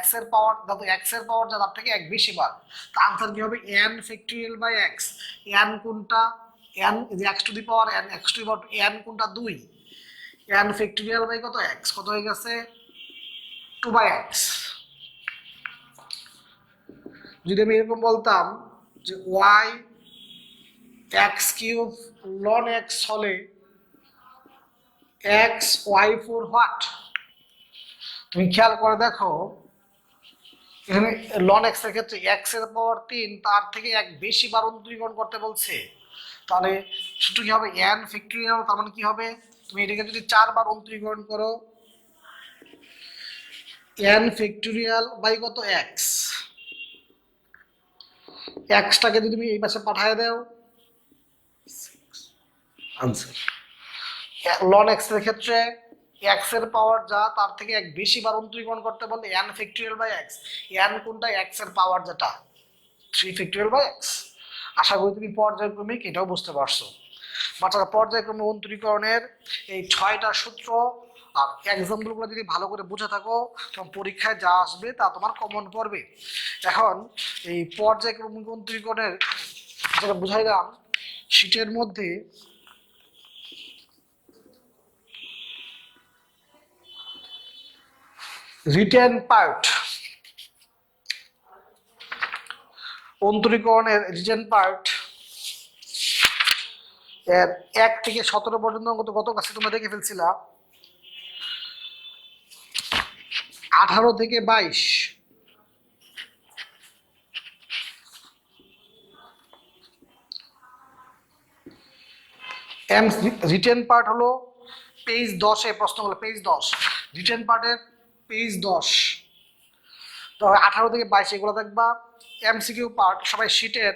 x এর পাওয়ার দেখো x এর পাওয়ার যা তার থেকে এক বেশি বার, তার আনসার কি হবে n factorial by x। n কোনটা, n x to the power n, x to the power n কোনটা 2, n ফ্যাক্টোরিয়াল বাই কত x, কত হয়ে গেছে 2 বাই x। যদি আমি এরকম বলতাম যে y x cube ln x হলে x y4 হোয়াট, তুমি খেয়াল করে দেখো এখানে ln x এর ক্ষেত্রে x এর পাওয়ার 3 তার থেকে এক বেশি বার অন্তরীকরণ করতে বলছে, তাহলে সূত্র কি হবে n ফ্যাক্টোরিয়াল, তার মানে কি হবে তুমি এটাকে যদি 4 বার অন্তরীকরণ করো n ফ্যাক্টোরিয়াল বাই কত x, xটাকে যদি তুমি এই পাশে পাঠিয়ে দাও আনসার। ln x এর ক্ষেত্রে x এর পাওয়ার যা তার থেকে এক বেশি বার অন্তরীকরণ করতে বললে n factorial by x, n কোনটা x এর পাওয়ার যেটা 3 ফ্যাক্টোরিয়াল বাই x। আশা করি তুমি পর্যায়ক্রমিক এটাও বুঝতে পারছো। বাচ্চারা পর্যায়ক্রমিক অন্তরীকরণের এই 6টা সূত্র আর এক্সাম্পলগুলো যদি ভালো করে বুঝে থাকো তখন পরীক্ষায় যা আসবে তা তোমার কমন পড়বে। এখন এই পর্যায়ক্রমিক অন্তরীকরণের যেটা বুঝাইলাম শীটের মধ্যে রিটেন পার্ট, অন্তরীকরণের রিটেন পার্ট এর 1 থেকে 17 পর্যন্ত গত কাছে তোমরা দেখে ফেলছিলা, 18 থেকে 22, এম রিটেন পার্ট হলো পেজ 10-এ প্রশ্নগুলো, পেজ 10 রিটেন পার্টের পেজ 10, তো 18 থেকে 22 এগুলো দেখবা। এমসিকিউ পার্ট সবাই শিটের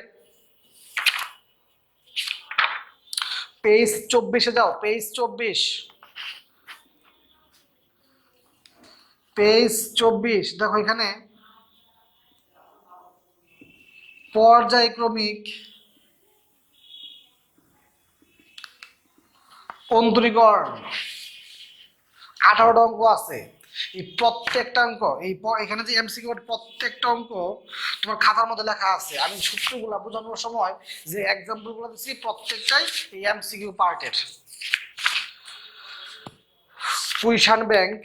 পেজ 24-এ যাও, পেজ 24, পেজ 24 দেখো এখানে পর্যায়ক্রমিক অন্তরীকরণ 18টা অঙ্ক আছে। এই প্রত্যেকটা অঙ্ক এখানে যে এমসিকিউ প্রত্যেকটা অঙ্ক তোমার খাতার মধ্যে লেখা আছে। আমি সূত্রগুলো বোঝানোর সময় যে এক্সাম্পলগুলো দিচ্ছি প্রত্যেকটাই এই এমসিকিউ পার্টের। Question bank,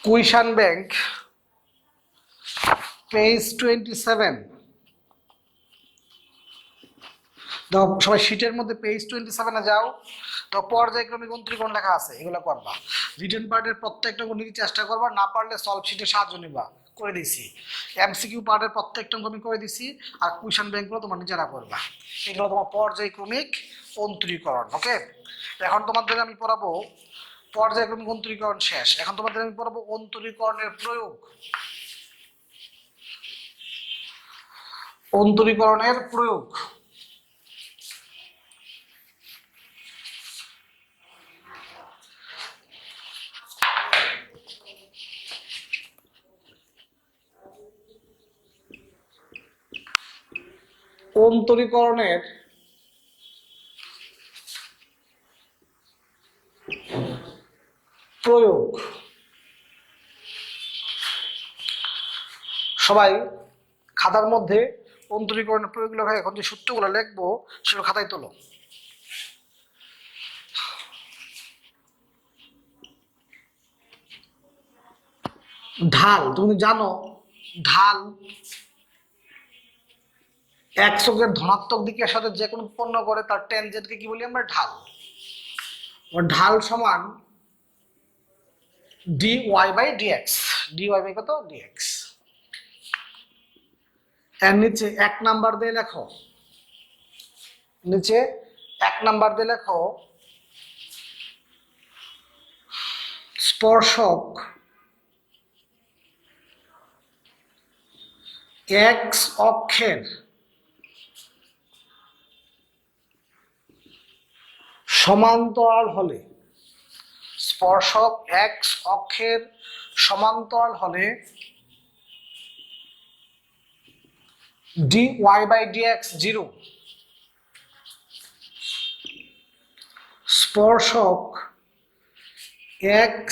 question bank page 27, সবাই শীটের মধ্যে পেজ 27-এ যাও। তো পর্যায়ক্রমিক অন্তরীকরণ লেখা আছে, এগুলো করবা। রিটেন পার্টের প্রত্যেকটা অঙ্ক নিজে চেষ্টা করবা, না পারলে সলভ শিটের সাহায্য নিবা, করে দিছি। এমসিকিউ পার্টের প্রত্যেকটা অঙ্ক আমি করে দিছি, আর কুইশন ব্যাংকগুলো তোমার নিজেরা করবা। এগুলো তোমার পর্যায়ক্রমিক অন্তরীকরণ। ওকে, এখন তোমাদের আমি পড়াবো পর্যায়ক্রমিক অন্তরীকরণ শেষ, এখন তোমাদের আমি পড়াবো অন্তরীকরণের প্রয়োগ। অন্তরীকরণের প্রয়োগ, অন্তরীকরণের প্রয়োগ। সবাই খাতার মধ্যে অন্তরীকরণের প্রয়োগ লেখা, এখন যে সূত্রগুলো লিখবো সেগুলো খাতায় তোলো। ঢাল, তুমি জানো ঢাল এককের ধনাত্মক দিকের সাথে যে কোনো উৎপন্ন করে তার টেনজেন্টকে কি বলি আমরা? ঢাল। ঢাল সমান dy by dx, dy by কত? dx। এর নিচে 1 নাম্বার দিয়ে লেখো, নিচে 1 নাম্বার দিয়ে লেখো স্পর্শক x অক্ষের সমান্তরাল হলে, স্পর্শক x অক্ষের সমান্তরাল হলে dy বাই dx 0। স্পর্শক x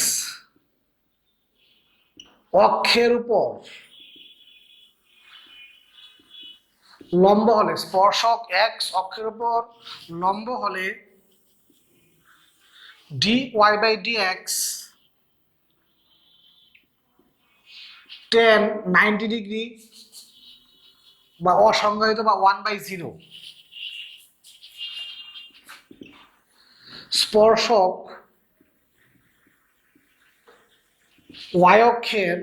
অক্ষের উপর লম্ব হলে, স্পর্শক x অক্ষের উপর লম্ব হলে dy by dx tan 90 degree বা অসংজ্ঞায়িত বা 1/0। স্পর্শক y অক্ষের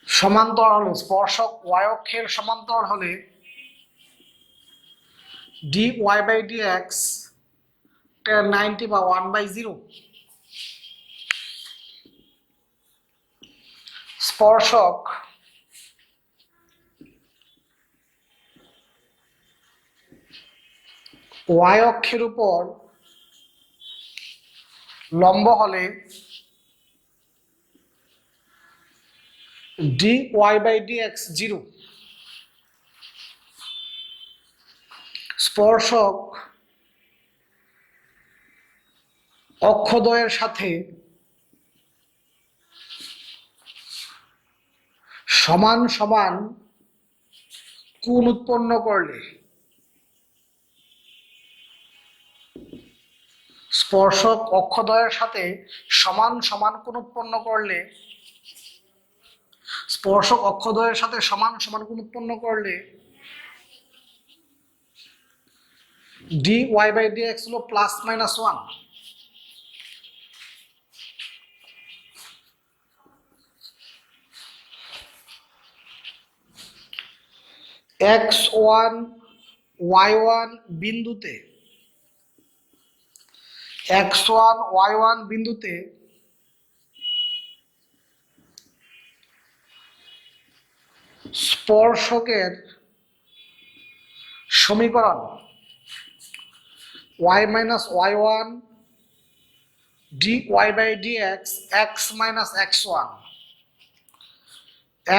সমান্তরাল হলে, স্পর্শক y অক্ষের সমান্তরাল হলে dy বাই dx tan 90 বা 1/0। স্পর্শক y অক্ষের উপর লম্ব হলে dy বাই dx 0। স্পর্শক অক্ষদ্বয়ের সাথে সমান সমান কোণ উৎপন্ন করলে, স্পর্শক অক্ষদ্বয়ের সাথে সমান সমান কোণ উৎপন্ন করলে, স্পর্শক অক্ষদ্বয়ের সাথে সমান সমান কোণ উৎপন্ন করলে dy বাই dx হলো +-1। x1 y1 বিন্দুতে x1 y1 বিন্দুতে স্পর্শকের সমীকরণ y minus y1 dy by dx x minus x1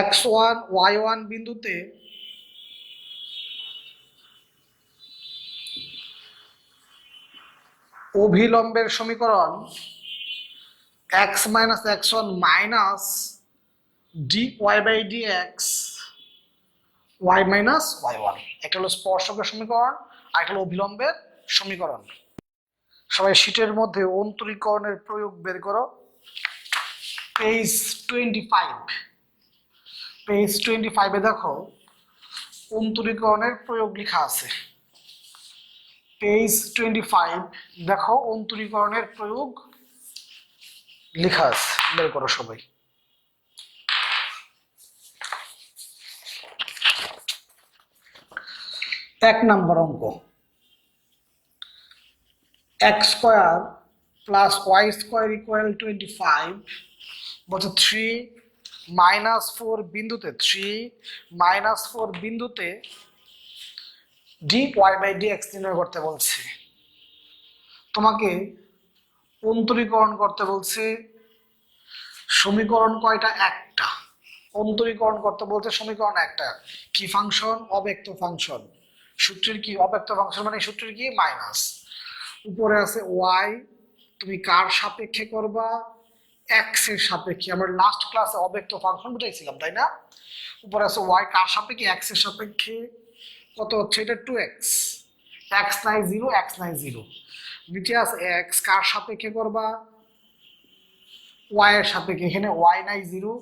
x1 y1 বিন্দুতে অভিলম্বের সমীকরণ x minus x1 minus dy by dx y minus y1 একটা হলো স্পর্শকের সমীকরণ আর একটা হলো অভিলম্বের সমীকরণ। সবাই শীটের মধ্যে অন্তরীকরণের প্রয়োগ বের করো। পেজ 25 পেজ 25 এ দেখো অন্তরীকরণের প্রয়োগ লেখা আছে। পেজ 25 দেখো অন্তরীকরণের প্রয়োগ লেখা আছে, বের করো সবাই। এক নম্বর অঙ্ক, x square plus y square equal 25 বলছে 3 মাইনাস 4 বিন্দুতে 3 মাইনাস 4 বিন্দুতে dy বাই dx নির্ণয় করতে বলছে। তোমাকে অন্তরীকরণ করতে বলছে। সমীকরণ কয়টা? একটা। অন্তরীকরণ করতে বলছে সমীকরণ একটা। কি ফাংশন? অব্যক্ত ফাংশন। সূত্রের কি? অব্যক্ত ফাংশন মানে সূত্রের কি? মাইনাস। উপরে আছে y, তুমি কার সাপেক্ষে করবা? x এর সাপেক্ষে। আমরা লাস্ট ক্লাসে অব্যক্ত ফাংশন বুঝাইছিলাম, তাই না? উপরে আছে y কার সাপেক্ষে? x এর সাপেক্ষে। কত হচ্ছে এটা? 2x। x নাই 0, x নাই 0। নিচে আছে x কার সাপেক্ষে করবা? y এর সাপেক্ষে। এখানে y নাই 0,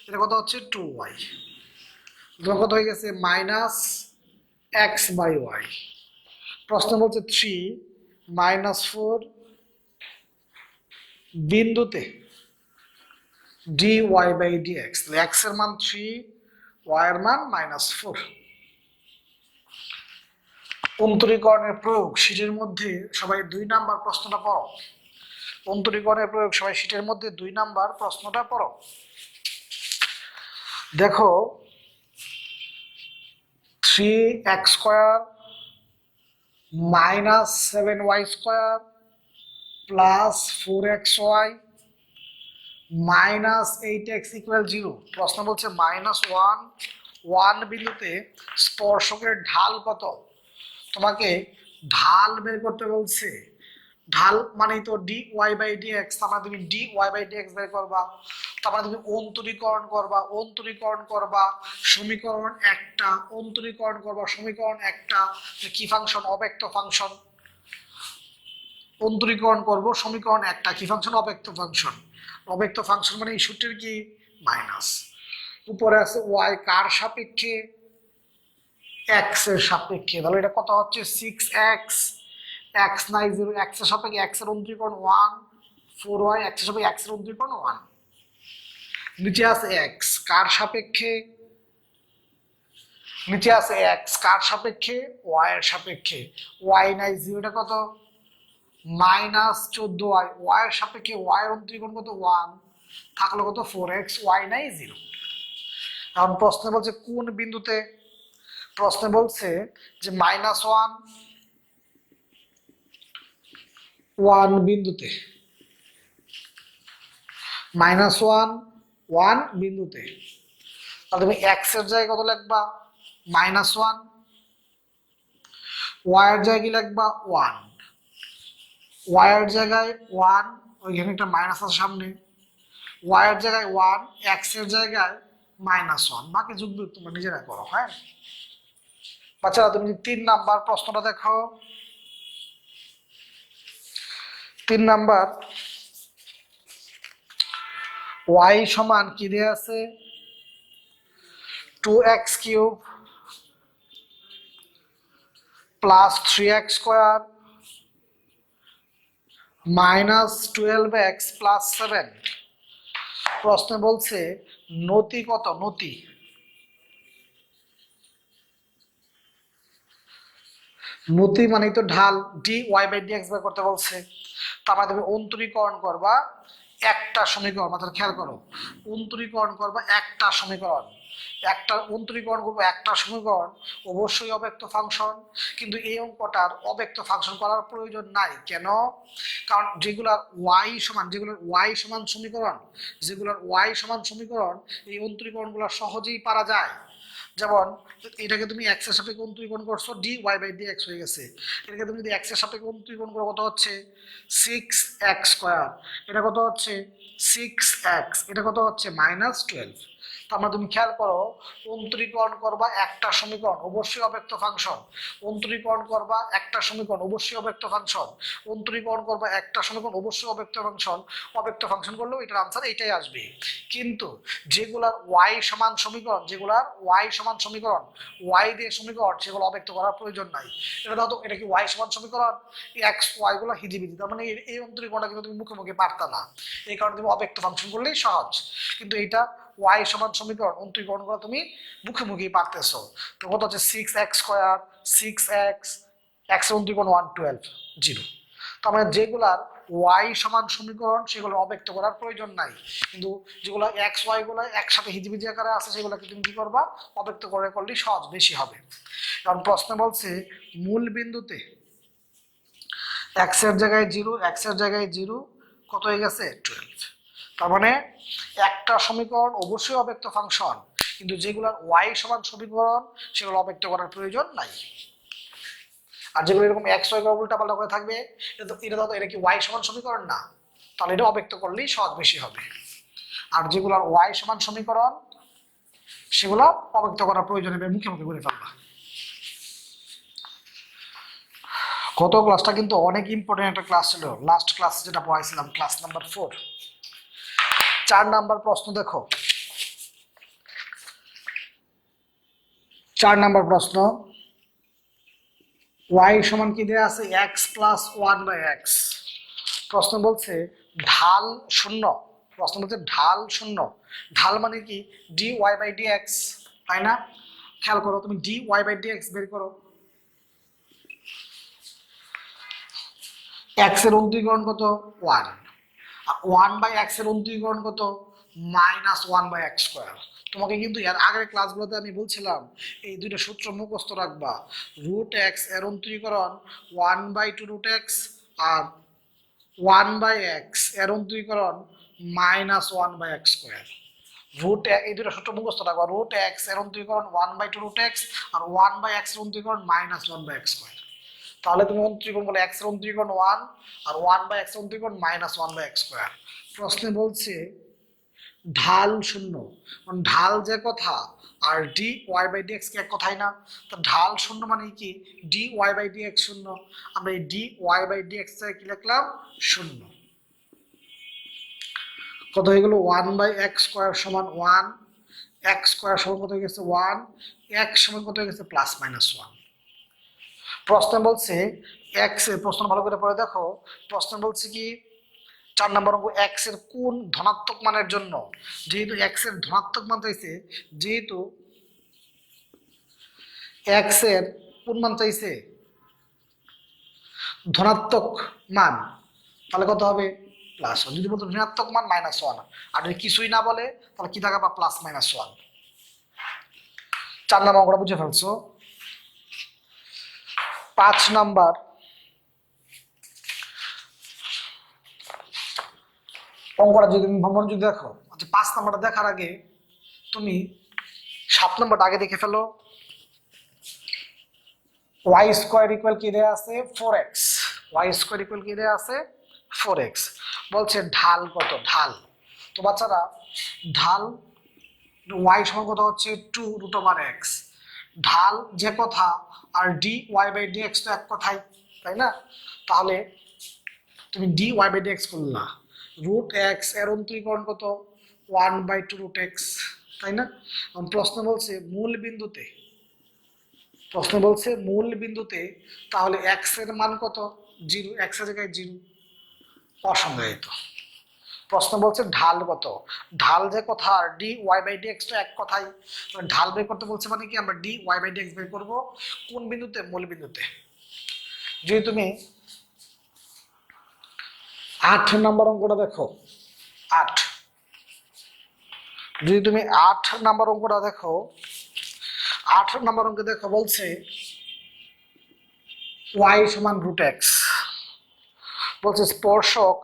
এটা কত হচ্ছে? 2y। কত হয়ে গেছে? Minus x by y। প্রশ্ন বলছে 3 মাইনাস 4 বিন্দুতে dy বাই dx। x এর মান 3, y এর মান -4। অন্তরীকরণের প্রয়োগ শীটের মধ্যে সবাই 2 নাম্বার প্রশ্নটা পড়ো। অন্তরীকরণের প্রয়োগ সবাই শীটের মধ্যে 2 নাম্বার প্রশ্নটা পড়ো। দেখো 3x square minus 7y square plus 4xy minus 8x equal 0। প্রশ্ন বলছে -1 বিন্দুতে স্পর্শকের ঢাল কত? তোমাকে ঢাল বের করতে বলছে। ঢাল মানে তো dy বাই dx, তারপরে তুমি dy বাই dx বের করবা, তারপরে তুমি অন্তরীকরণ করবা সমীকরণ একটা, অন্তরীকরণ করবা সমীকরণ একটা। কি ফাংশন? অব্যক্ত ফাংশন। অন্তরীকরণ করব সমীকরণ একটা, কি ফাংশন? অব্যক্ত ফাংশন। অব্যক্ত ফাংশন মানে এই সূত্রের কি? মাইনাস। উপরে আছে y কার সাপেক্ষে? x এর সাপেক্ষে। তাহলে এটা কত হচ্ছে? 6x। x নাই 0, x এর সাপেক্ষে x এর অন্তরীকরণ 1, 4y x এর সাপেক্ষে x এর অন্তরীকরণ 1। নিচে আছে x কার সাপেক্ষে? নিচে আছে x কার সাপেক্ষে? y এর সাপেক্ষে। y নাই 0, এটা কত? -14y। y এর সাপেক্ষে y এর অন্তরীকরণ কত? 1, থাকলো কত? 4x। y নাই 0। এখন প্রশ্ন বলছে কোন বিন্দুতে? প্রশ্ন বলছে যে -1 বিন্দুতে, -1 বিন্দুতে। তাহলে তুমি x এর জায়গায় কত লিখবা? -1। y এর জায়গায় কি লিখবা? 1। y এর জায়গায় 1, ওইখানে একটা মাইনাস আছে সামনে। y এর জায়গায় 1, x এর জায়গায় -1। বাকি যোগ বিয়োগ তোমরা নিজেরা করো। হ্যাঁ বাচ্চারা, তুমি 3 নাম্বার প্রশ্নটা দেখো। 3 নাম্বার, y সমান কি দেয়া আছে? 2x cube plus 3x square minus 12x plus 7। প্রশ্ন বলছে নতি কত? নতি নতি মানে তো ঢাল, d y by d x বের করতে বলছে। তার মানে তুমি অন্তরীকরণ করবা একটা সমীকরণ, মাত্র খেয়াল করো, অন্তরীকরণ করবা একটা সমীকরণ, একটা অন্তরীকরণ করবো একটা সমীকরণ, অবশ্যই অব্যক্ত ফাংশন। কিন্তু এই অঙ্কটার অব্যক্ত ফাংশন করার প্রয়োজন নাই। কেন? কারণ যেগুলার ওয়াই সমান সমীকরণ, যেগুলোর ওয়াই সমান সমীকরণ, এই অন্তরীকরণগুলো সহজেই পারা যায়। যেমন এটাকে তুমি এক্স এর সাপেক্ষে অন্তরীকরণ করছো, d y by d x হয়ে গেছে। এটাকে তুমি যদি এক্স এর সাপেক্ষে অন্তরীকরণ করো, কত হচ্ছে 6x²। এটা কত হচ্ছে 6x, এটা কত হচ্ছে -12। তার মানে তুমি খেয়াল করো, অন্তরীকরণ করবা একটা সমীকরণ, অবশ্যই অব্যক্ত ফাংশন। অন্তরীকরণ করবা একটা সমীকরণ, অবশ্যই অব্যক্ত ফাংশন। অন্তরীকরণ করবা একটা সমীকরণ, অবশ্যই অব্যক্ত ফাংশন। অব্যক্ত ফাংশন করলেও এটার আনসার এইটাই আসবে। কিন্তু যেগুলার ওয়াই সমান সমীকরণ, যেগুলার ওয়াই সমান সমীকরণ, ওয়াই দিয়ে সমীকরণ, সেগুলো অব্যক্ত করার প্রয়োজন নাই। এটা দাও তো, এটা কি ওয়াই সমান সমীকরণ? এক্স ওয়াই গুলো হিজিবিজি, তার মানে এই অন্তরীকরণটা কিন্তু তুমি মুখে মুখে পারতা না। এই কারণে তুমি অব্যক্ত ফাংশন করলেই সহজ। কিন্তু এইটা ওয়াই সমান সমীকরণ, অন্তরীকরণ করা তুমি মুখে মুখেই পারতেছো। তো কত হচ্ছে 6x², 6x, এক্স এর অন্তরীকরণ 112, 0। তার মানে যেগুলার ওয়াই সমান সমীকরণ, সেগুলো অব্যক্ত করার প্রয়োজন নাই। কিন্তু যেগুলো এক্স ওয়াই গুলো একসাথে হিজিবিজি আকারে আছে, সেগুলোকে তুমি কি করবা, অব্যক্ত করে করলে সহজ বেশি হবে। কারণ প্রশ্ন বলছে মূল বিন্দুতে এক্স এর জায়গায় 0, এক্স এর জায়গায় 0, কত হয়ে গেছে 12। তার মানে একটা সমীকরণ অবশ্যই অব্যক্ত ফাংশন, কিন্তু যেগুলোর ওয়াই সমান সমীকরণ, সেগুলো অব্যক্ত করার প্রয়োজন নাই। আর যেগুলো এরকম এক্স ওয়াই উল্টা পাল্টা করে থাকবে, এটা কি ওয়াই সমান সমীকরণ না, তাহলে এটা অব্যক্ত করলেই সহজ বেশি হবে। আর যেগুলোর ওয়াই সমান সমীকরণ, সেগুলো অব্যক্ত করার প্রয়োজন হবে, মুখে মুখে করে ফেলবা। গত ক্লাসটা কিন্তু অনেক ইম্পর্টেন্ট একটা ক্লাস ছিল, লাস্ট ক্লাস যেটা পড়াইছিলাম, ক্লাস নাম্বার 4। 4 নাম্বার প্রশ্ন দেখো। 4 নাম্বার প্রশ্ন, y সমান কি দেয়া আছে, x + 1/x। প্রশ্ন বলছে ঢাল শূন্য। প্রশ্ন বলছে ঢাল শূন্য। ঢাল মানে কি, dy বাই dx, তাই না? খেয়াল করো, তুমি dy বাই dx বের করো। x এর অন্তরীকরণ কত, 1। আর 1/x এর অন্তরীকরণ কত, -1/x²। তোমাকে কিন্তু এর আগের ক্লাসগুলোতে আমি বলছিলাম এই দুইটা সূত্র মুখস্থ রাখবা। √x এর অন্তরীকরণ 1/2√x, আর 1/x এর অন্তরীকরণ -1/x²। এই দুটো সূত্র মুখস্থ রাখবা। √x এর অন্তরীকরণ 1/2√x, আর 1/x এর অন্তরীকরণ -1/x²। তাহলে তুমি অন্তরীকরণ করলে x এর অন্তরীকরণ 1, আর 1/x এর অন্তরীকরণ -1/x²। প্রশ্নে বলছে ঢাল শূন্য, ঢাল যে কথা, আর dy বাই dx কি এক কথাই না? তো ঢাল শূন্য মানে কি, dy বাই dx শূন্য। আমরা এই dy বাই dx কি লিখলাম, শূন্য। কত হয়ে গেল, 1/x² সমান 1, x² সমান কত হয়ে গেছে 1, x সমান কত হয়ে গেছে +-1। প্রশ্ন বলছে x এর, প্রশ্ন ভালো করে পড়ে দেখো। প্রশ্ন বলছে কি 4 নম্বর অঙ্ক, x এর কোন ধনাত্মক মানের জন্য, যেহেতু x এর ধনাত্মক মান চাইছে, যেহেতু x এর কোন মান চাইছে, ধনাত্মক মান, তাহলে কত হবে +1। যদি বলতো ঋণাত্মক মান -1, আর যদি কিছুই না বলে তাহলে কি থাকা, বা +-1। 4 নম্বর অঙ্কটা বুঝে ফেলছো। 5 নাম্বার অঙ্কটা যদি তুমি মনোযোগ দেখো, আচ্ছা 5 নাম্বারটা দেখার আগে তুমি 7 নাম্বারটা আগে দেখে ফেলো। y² কি দেয়া আছে, 4x। y² কি দেয়া আছে, 4x। বলছে ঢাল কত, ঢাল। তো বাচ্চারা ঢাল y সমান কত হচ্ছে 2√x। ঢাল যে কথা, আর dy বাই dx তো এক কথাই, তাই না? তাহলে তুমি dy বাই dx করলা, √x এর অন্তরীকরণ কত, 1/2√x, তাই না? প্রশ্ন বলছে মূল বিন্দুতে, প্রশ্ন বলছে মূল বিন্দুতে, তাহলে x এর মান কত, 0, x এর জায়গায় 0, অসংজ্ঞায়িত। প্রশ্ন বলছে ঢাল কত, ঢাল যে কথা, আর dy বাই dx তো এক কথাই। ঢাল বের করতে বলছে মানে কি, আমরা dy বাই dx বের করব কোন বিন্দুতে, মূল বিন্দুতে। যদি তুমি 8 নম্বর অঙ্কটা দেখো, 8, যদি তুমি 8 নম্বর অঙ্কটা দেখো, 8 নম্বর অঙ্কে দেখো বলছে y সমান √x, বলছে স্পর্শক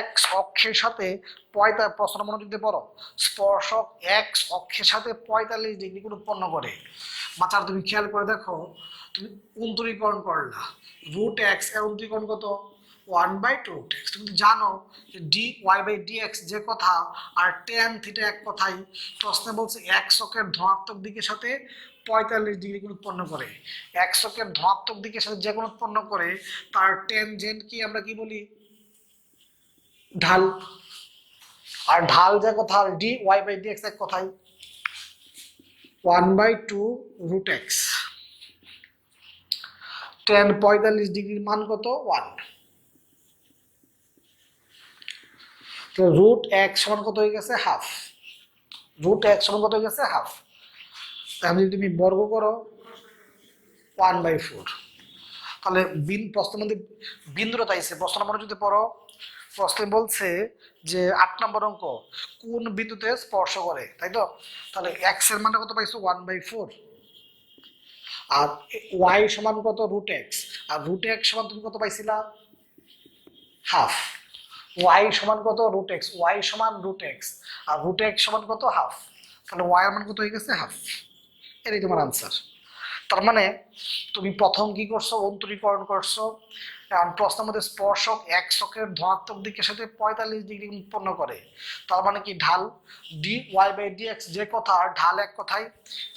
x অক্ষের সাথে 45, প্রশ্ন মনোযোগ দিয়ে পড়ো, স্পর্শক x অক্ষের সাথে 45 ডিগ্রি কোণ উৎপন্ন করে। বাচ্চারা তুমি খেয়াল করে দেখো, তুমি অন্তরীকরণ করলা, √x এর অন্তরীকরণ কত? 1/2√x। তুমি জানো যে dy/dx যে কথা আর tan θ এক কথাই। প্রশ্নে বলছে x অক্ষের ধনাত্মক দিকের সাথে 45 ডিগ্রি কোণ উৎপন্ন করে। x অক্ষের ধনাত্মক দিকের সাথে যে কোণ উৎপন্ন করে তার ট্যানজেন্ট কি আমরা কি বলি? ঢাল। আর ঢাল যে কথা dy/dx এক কথাই 1/2√x। tan 45 ডিগ্রির মান কত? 1। তো √x সমান কত হয়ে গেছে? হাফ। √x সমান কত হয়ে গেছে? হাফ। তাহলে যদি তুমি বর্গ করো 1/4, তাহলে প্রশ্নের মধ্যে বিন্দুটা চাইছে। প্রশ্ন নম্বর যদি পড়ো, প্রশ্নে বলছে যে 8 নম্বর অঙ্ক কোন বিন্দুতে স্পর্শ করে, তাই তো? তাহলে x এর মানটা কত পাইছো? 1/4। আর y সমান কত? √x। আর √x সমান তুমি কত পাইছিলা? হাফ। y সমান কত? √x। y সমান √x আর √x সমান কত? হাফ। তাহলে y এর মান কত হয়ে গেছে? হাফ। এটাই তোমার আনসার। তার মানে তুমি প্রথম কি করছো? অন্তরীকরণ করছো। প্রশ্নের মধ্যে স্পর্শক x অক্ষের ধনাত্মক দিকের সাথে 45 ডিগ্রি উৎপন্ন করে, তার মানে কি ঢাল dy/dx যে কথা আর ঢাল এক কথাই।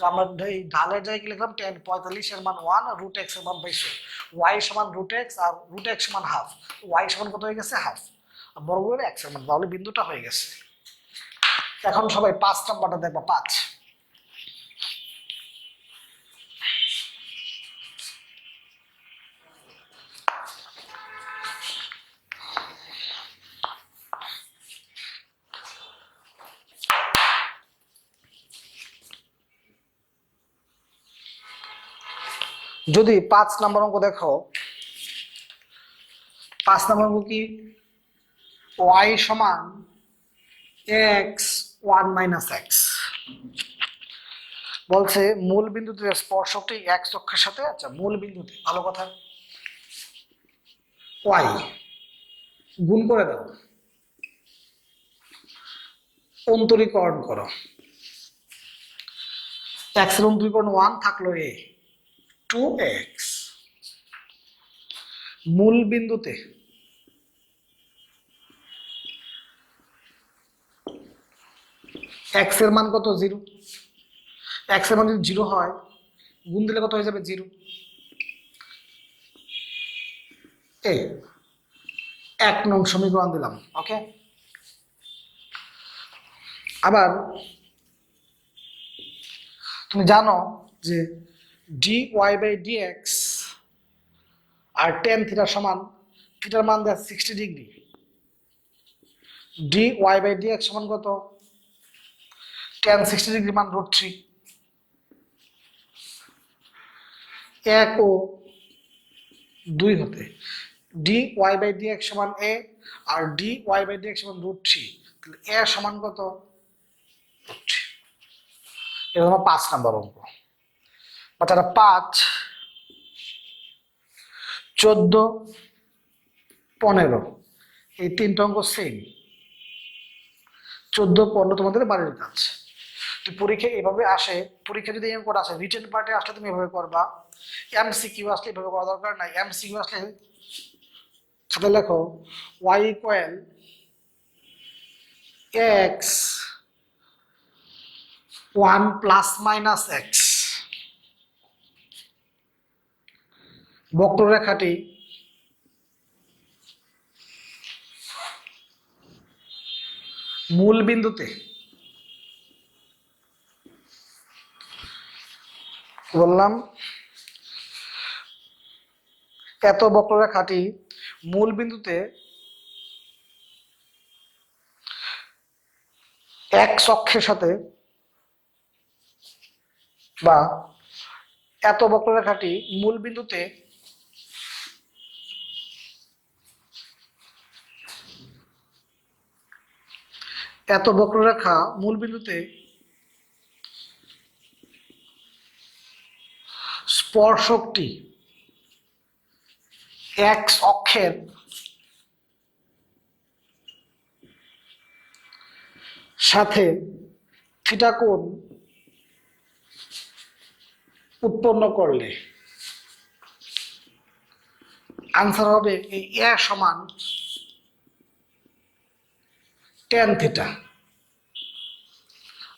আমরা এই ঢালের জায়গায় কি লিখলাম? tan 45 এর মান 1 আর √x এর মান পাইছো। y সমান √x আর √x সমান হাফ। y সমান কত হয়ে গেছে? হাফ। বর্গ করে x এর মান, তাহলে বিন্দুটা হয়ে গেছে। এখন সবাই 5 নাম্বারটা দেখবা। 5, যদি 5 নম্বর অঙ্ক দেখো, 5 নম্বর অঙ্ক কি? y সমান x 1 - x, বলছে মূল বিন্দুতে স্পর্শকটি x অক্ষের সাথে, আচ্ছা মূল বিন্দুতে, ভালো কথা, y গুণ করে দাও, অন্তরীকরণ করো। x এর অন্তরীকরণ 1 থাকলো a 2x, মূল বিন্দুতে x এর মান কত? 0। x এর মান যদি 0 হয়, গুণ দিলে কত হয়ে যাবে? 0। এই 1 নং সমীকরণ দিলাম। ওকে, আবার তুমি জানো যে dy/dx আর tan θ সমান, থিটার মান দেয় 60 ডিগ্রি। dy/dx সমান কত? tan 60 ডিগ্রি মান √3। 1 ও 2 হতে dy/dx সমান a আর dy/dx সমান √3, তাহলে a সমান কত? √3। এটা হলো 5 নম্বর অঙ্ক। বাচ্চারা 5, 14, 15 এই 3টা অঙ্ক সেম। 14, 15 তোমাদের বাড়ির কাজ। তো পরীক্ষা এভাবে আসে, পরীক্ষা যদি এই অঙ্কটা আসে, রিটেন পার্টে আসলে তুমি এভাবে করবা। এমসিকিউ আসলে এভাবে করা দরকার নাই। এমসিকিউ আসলে খাতে লেখো y = x 1 ± x, বক্ররেখাটি মূল বিন্দুতে বললাম এত বক্ররেখাটি মূল বিন্দুতে x অক্ষের সাথে, বা এত বক্ররেখাটি মূল বিন্দুতে এত বক্ররেখা মূল বিন্দুতে স্পর্শকটি এক্স অক্ষের সাথে থিটা কোণ উৎপন্ন করলে আনসার হবে এই এ সমান tan থিটা।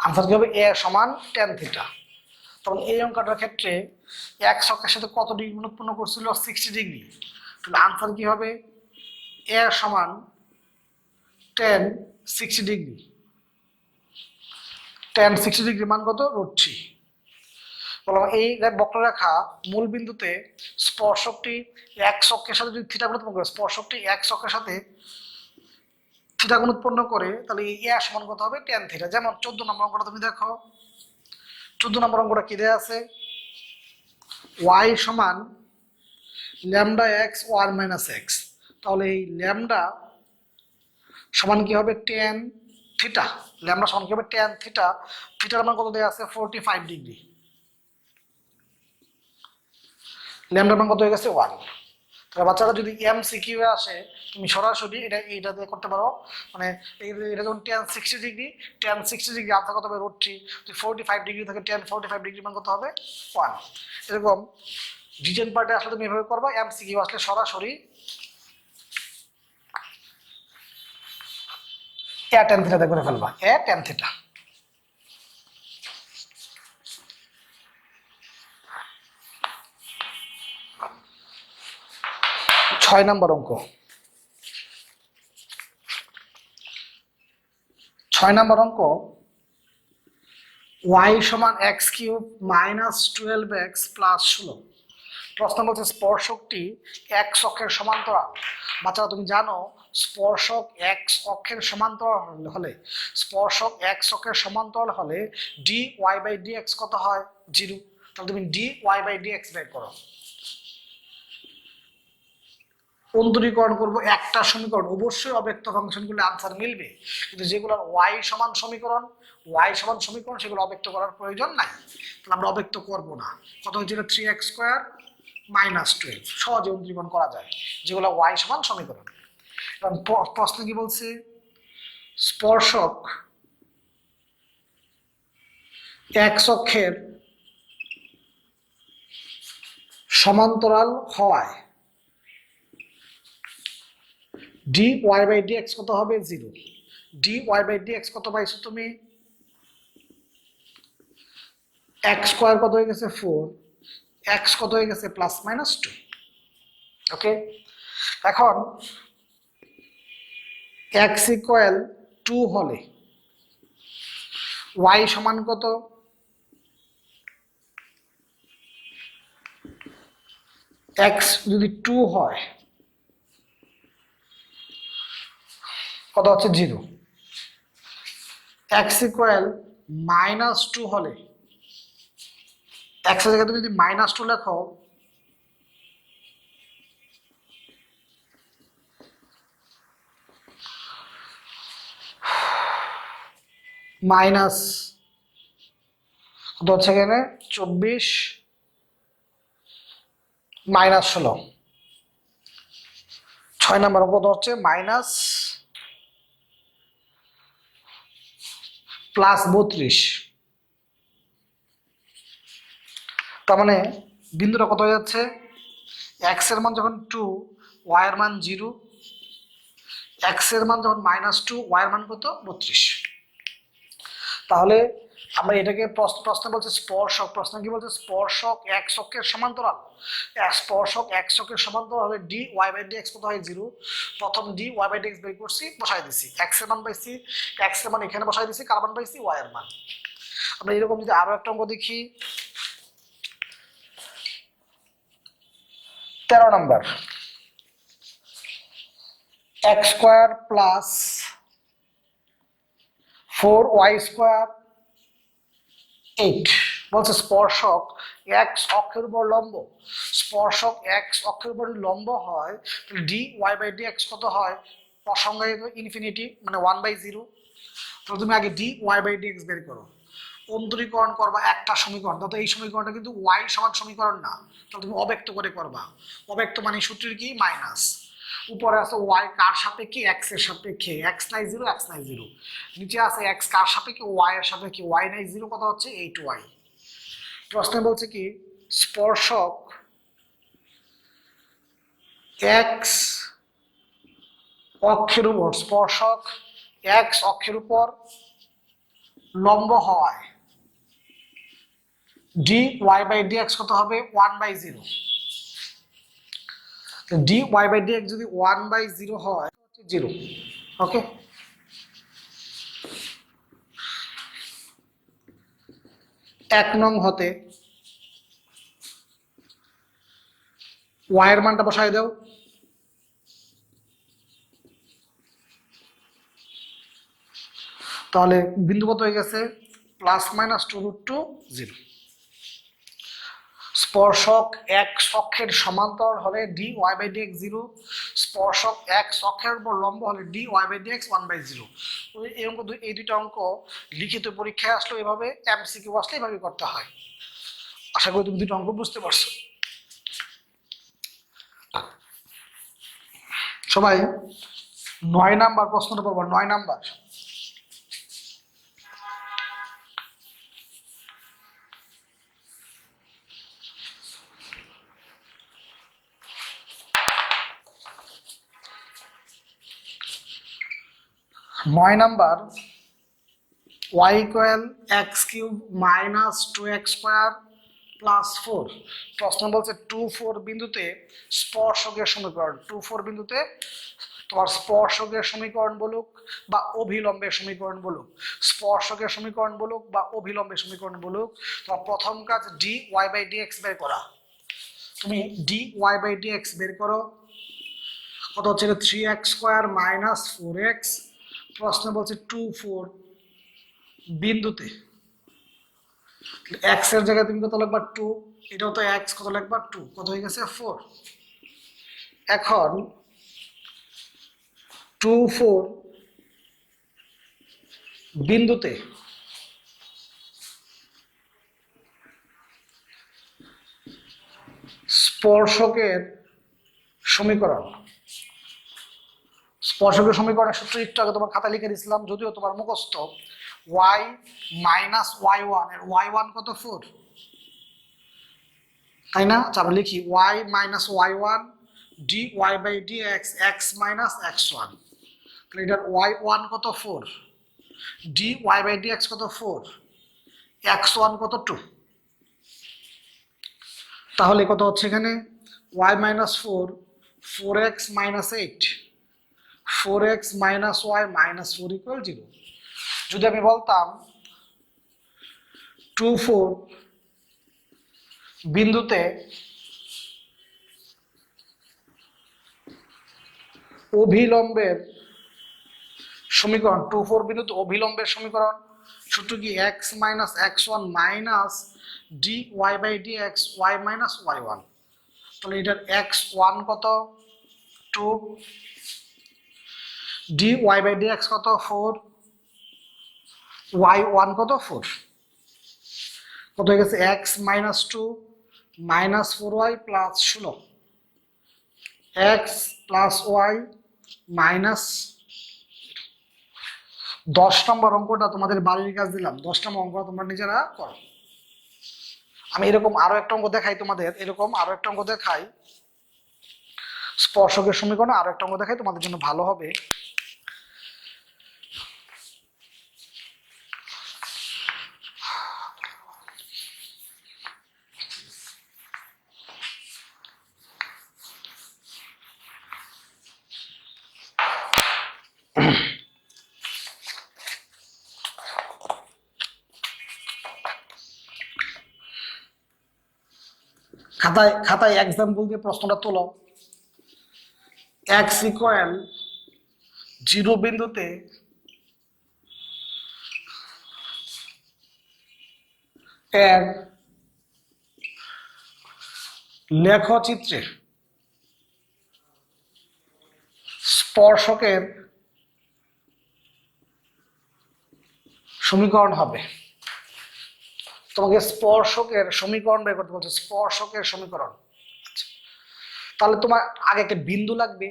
আনসার কি হবে? এ সমান tan থিটা। তখন এই অঙ্কটার ক্ষেত্রে এক্স অক্ষের সাথে কত ডিগ্রি কোণ উৎপন্ন করছিল? 60 ডিগ্রি। তাহলে আনসার কি হবে? এ সমান tan 60 ডিগ্রি। tan 60 ডিগ্রি মান কত? √3। বললাম এই বক্ররেখা মূল বিন্দুতে স্পর্শকটি এক্স অক্ষের সাথে যদি থিটা কোণ উৎপন্ন করে, স্পর্শকটি এক্স অক্ষের সাথে থিটা কোণ উৎপন্ন করে, তাহলে এই এ সমান কত হবে? tan theta. যেমন 14 নম্বর অঙ্কটা তুমি দেখো। 14 নম্বর অঙ্কটা কি দেয়া আছে? y সমান ল্যামডা এক্স ওয়ার মাইনাস এক্স। তাহলে এই ল্যামডা সমান কি হবে? tan theta. ল্যামডা সমান কি হবে? tan theta. থিটার মান কত দেয়া আছে? 45 ডিগ্রি। ল্যামডার মান কত হয়ে গেছে? 1। তাহলে বাচ্চারা যদি এমসিকিউ এ আসে, তুমি সরাসরি এটা দিয়ে করতে পারো। মানে এটা যখন tan 60 degree, tan 60 degree answer কত হবে? √3। যদি 45 ডিগ্রি থাকে, tan 45 ডিগ্রি মান কত হবে? 1। এরকম রিটেন পার্টে আসলে তুমি এভাবে করবা। এমসিকিউ আসলে সরাসরি এ tan থিটা করে ফেলবা। এ tan থিটা। ছয় নম্বর অঙ্ক। 6 নম্বর অঙ্ক, y সমান x cube minus 12x plus 16। প্রশ্ন বলছে স্পর্শকটি এক্স অক্ষের সমান্তরাল। বাচ্চারা তুমি জানো স্পর্শক এক্স অক্ষের সমান্তরাল হলে, স্পর্শক এক্স অক্ষের সমান্তরাল হলে dy বাই dx কত হয়? 0। তাহলে তুমি dy বাই dx বের করো। অন্তরীকরণ করবো একটা সমীকরণ, অবশ্যই অব্যক্ত ফাংশনগুলো আনসার মিলবে, কিন্তু যেগুলো y সমান সমীকরণ, সেগুলো অব্যক্ত করার প্রয়োজন নাই। তাহলে আমরা অব্যক্ত করব না। কত হয়েছিল? 3x² minus 12। সহজে অন্তরীকরণ করা যায় যেগুলো y সমান সমীকরণ। এবং প্রশ্ন কি বলছে? স্পর্শক এক্স অক্ষের সমান্তরাল হওয়ায় dy বাই dx কত হবে? 0। dy বাই dx কত পাইছো তুমি? x² কত হয়ে গেছে? 4। x কত হয়ে গেছে? Plus minus 2। ওকে, এখন x ইকুয়াল 2 হলে y সমান কত? x যদি 2 হয় কত হচ্ছে? 0। x ইকুয়াল মাইনাস 2 হলে, x এর জায়গায় তুমি যদি মাইনাস 2 লেখো, মাইনাস কত হচ্ছে এখানে? 24 মাইনাস 16। 6 নম্বর কত হচ্ছে? Minus plus 32। তার মানে বিন্দুটা কত হয়ে যাচ্ছে? এক্স এর মান যখন 2, ওয়াই এর মান 0। এক্স এর মান যখন -2, ওয়াই এর মান কত? 32। তাহলে আমরা এটাকে প্রশ্ন বলছে স্পর্শক। প্রশ্ন কি বলছে? স্পর্শক এক্স অক্ষের সমান্তরাল। স্পর্শক এক্স অক্ষের সমান্তরাল হলে dy বাই dx কত হয়? 0। প্রথম dy বাই dx বের করছি, বসাই দিছি। এক্স এর মান পাইছি, এক্স এর মান এখানে বসাই দিছি, কার মান পাইছি? ওয়াই এর মান। আমরা এরকম যদি আরো একটা অঙ্ক দেখি, 13 নম্বর, x² প্লাস 4y² 8 বলছে স্পর্শক এক্স অক্ষের উপর লম্ব। স্পর্শক এক্স অক্ষের উপর লম্ব হয়, তাহলে dy বাই dx কত হয়? অসংজ্ঞায়িত ইনফিনিটি, মানে 1/0। তাহলে তুমি আগে d y by d x বের করো, অন্তরীকরণ করবা একটা সমীকরণ, তো এই সমীকরণটা কিন্তু ওয়াই সমান সমীকরণ না, তাহলে তুমি অব্যক্ত করে করবা। অব্যক্ত মানে সূত্রের কি মাইনাস, উপরে আছে ওয়াই কার সাপেক্ষে এক্স এর সাপেক্ষে, এক্স নাই জিরো এক্স নাই জিরো, নিচে আছে এক্স কার সাপেক্ষে ওয়াই এর সাপেক্ষে, ওয়াই নাই জিরো, কত হচ্ছে 8y। প্রশ্নে বলছে কি স্পর্শক এক্স অক্ষের উপর, স্পর্শক এক্স অক্ষের উপর লম্ব হওয়ায় d y by d x কত হবে 1/0। D y by d x যদি 1/0 হয় 0। ওকে, এক নং হতে ওয়াই এর মানটা বসাই দাও, তাহলে বিন্দু কত হয়ে গেছে +-2√2 0। স্পর্শক এক্স অক্ষের সমান্তরাল হলে d y by d x 0, স্পর্শক এক্স অক্ষের উপর লম্ব হলে d y by d x 1/0। এই অঙ্ক, এই দুইটা অঙ্ক লিখিত পরীক্ষায় আসলো এভাবে, এমসিকিউ আসলে এভাবে করতে হয়। আশা করি তুমি দুটো অঙ্ক বুঝতে পারছো। সবাই 9 নাম্বার প্রশ্নটা পড়বো, 9 নাম্বার। নয় number, y equal x cube minus 2x square plus 4। প্রশ্ন বলছে 2-4 বিন্দুতে স্পর্শকের সমীকরণ, 2-4 বিন্দুতে তোমার স্পর্শকের সমীকরণ বলুক বা অভিলম্বের সমীকরণ বলুক, স্পর্শকের সমীকরণ বলুক বা অভিলম্বের সমীকরণ বলুক, তোমার প্রথম কাজ d y by d x বের করা। তুমি d y by d x বের করো, কত হচ্ছে 3x স্কোয়ার মাইনাস 4x। প্রশ্ন বলছে 2-4 বিন্দুতে x এর জায়গায় তুমি কত লিখবা 2, এটাও তো x, কত লিখবা 2, কত হয়ে গেছে 4। এখন 2-4 বিন্দুতে স্পর্শকের সমীকরণ, স্পর্শকের সমীকরণের সূত্র একটু আগে তোমার খাতা লিখে দিয়েছিলাম, যদিও তোমার মুখস্থ। y মাইনাস y1 এর y1 কত 4, তাই না? আমরা লিখি y minus y1 dy by dx x minus x1। তাহলে এটার y1 কত 4, dy বাই dx কত 4, x1 কত 2। তাহলে কত হচ্ছে এখানে y minus 4, 4x minus 8, 4x minus y minus 4 equal 0। যদি আমি বলতাম 2-4 বিন্দুতে অভিলম্বের সমীকরণ, 2-4 বিন্দুতে অভিলম্বের সমীকরণ সূত্র কি x minus x1 minus dy by dx y minus y1। তাহলে এটার x1 কত 2, dy বাই dx কত 4, y1 কত 4, কত হয়ে গেছে x minus 2 minus 4y plus 16, x plus y minus. 10 নম্বর অঙ্কটা তোমাদের বাড়ির কাজ দিলাম, 10 নম্বর অঙ্কটা তোমরা নিজেরা করো। আমি এরকম আরো একটা অঙ্ক দেখাই তোমাদের, এরকম আরো একটা অঙ্ক দেখাই স্পর্শকের সমীকরণ, আরো একটা অঙ্ক দেখাই তোমাদের জন্য ভালো হবে। খাতায় এক্সাম্পল দিয়ে প্রশ্নটা তোলো। x ইকুয়াল 0 বিন্দুতে এর লেখচিত্রে স্পর্শকের সমীকরণ হবে, তোমাকে স্পর্শকের সমীকরণ বের করতে বলছে, স্পর্শকের সমীকরণ। তাহলে তোমার আগে একটা বিন্দু লাগবে।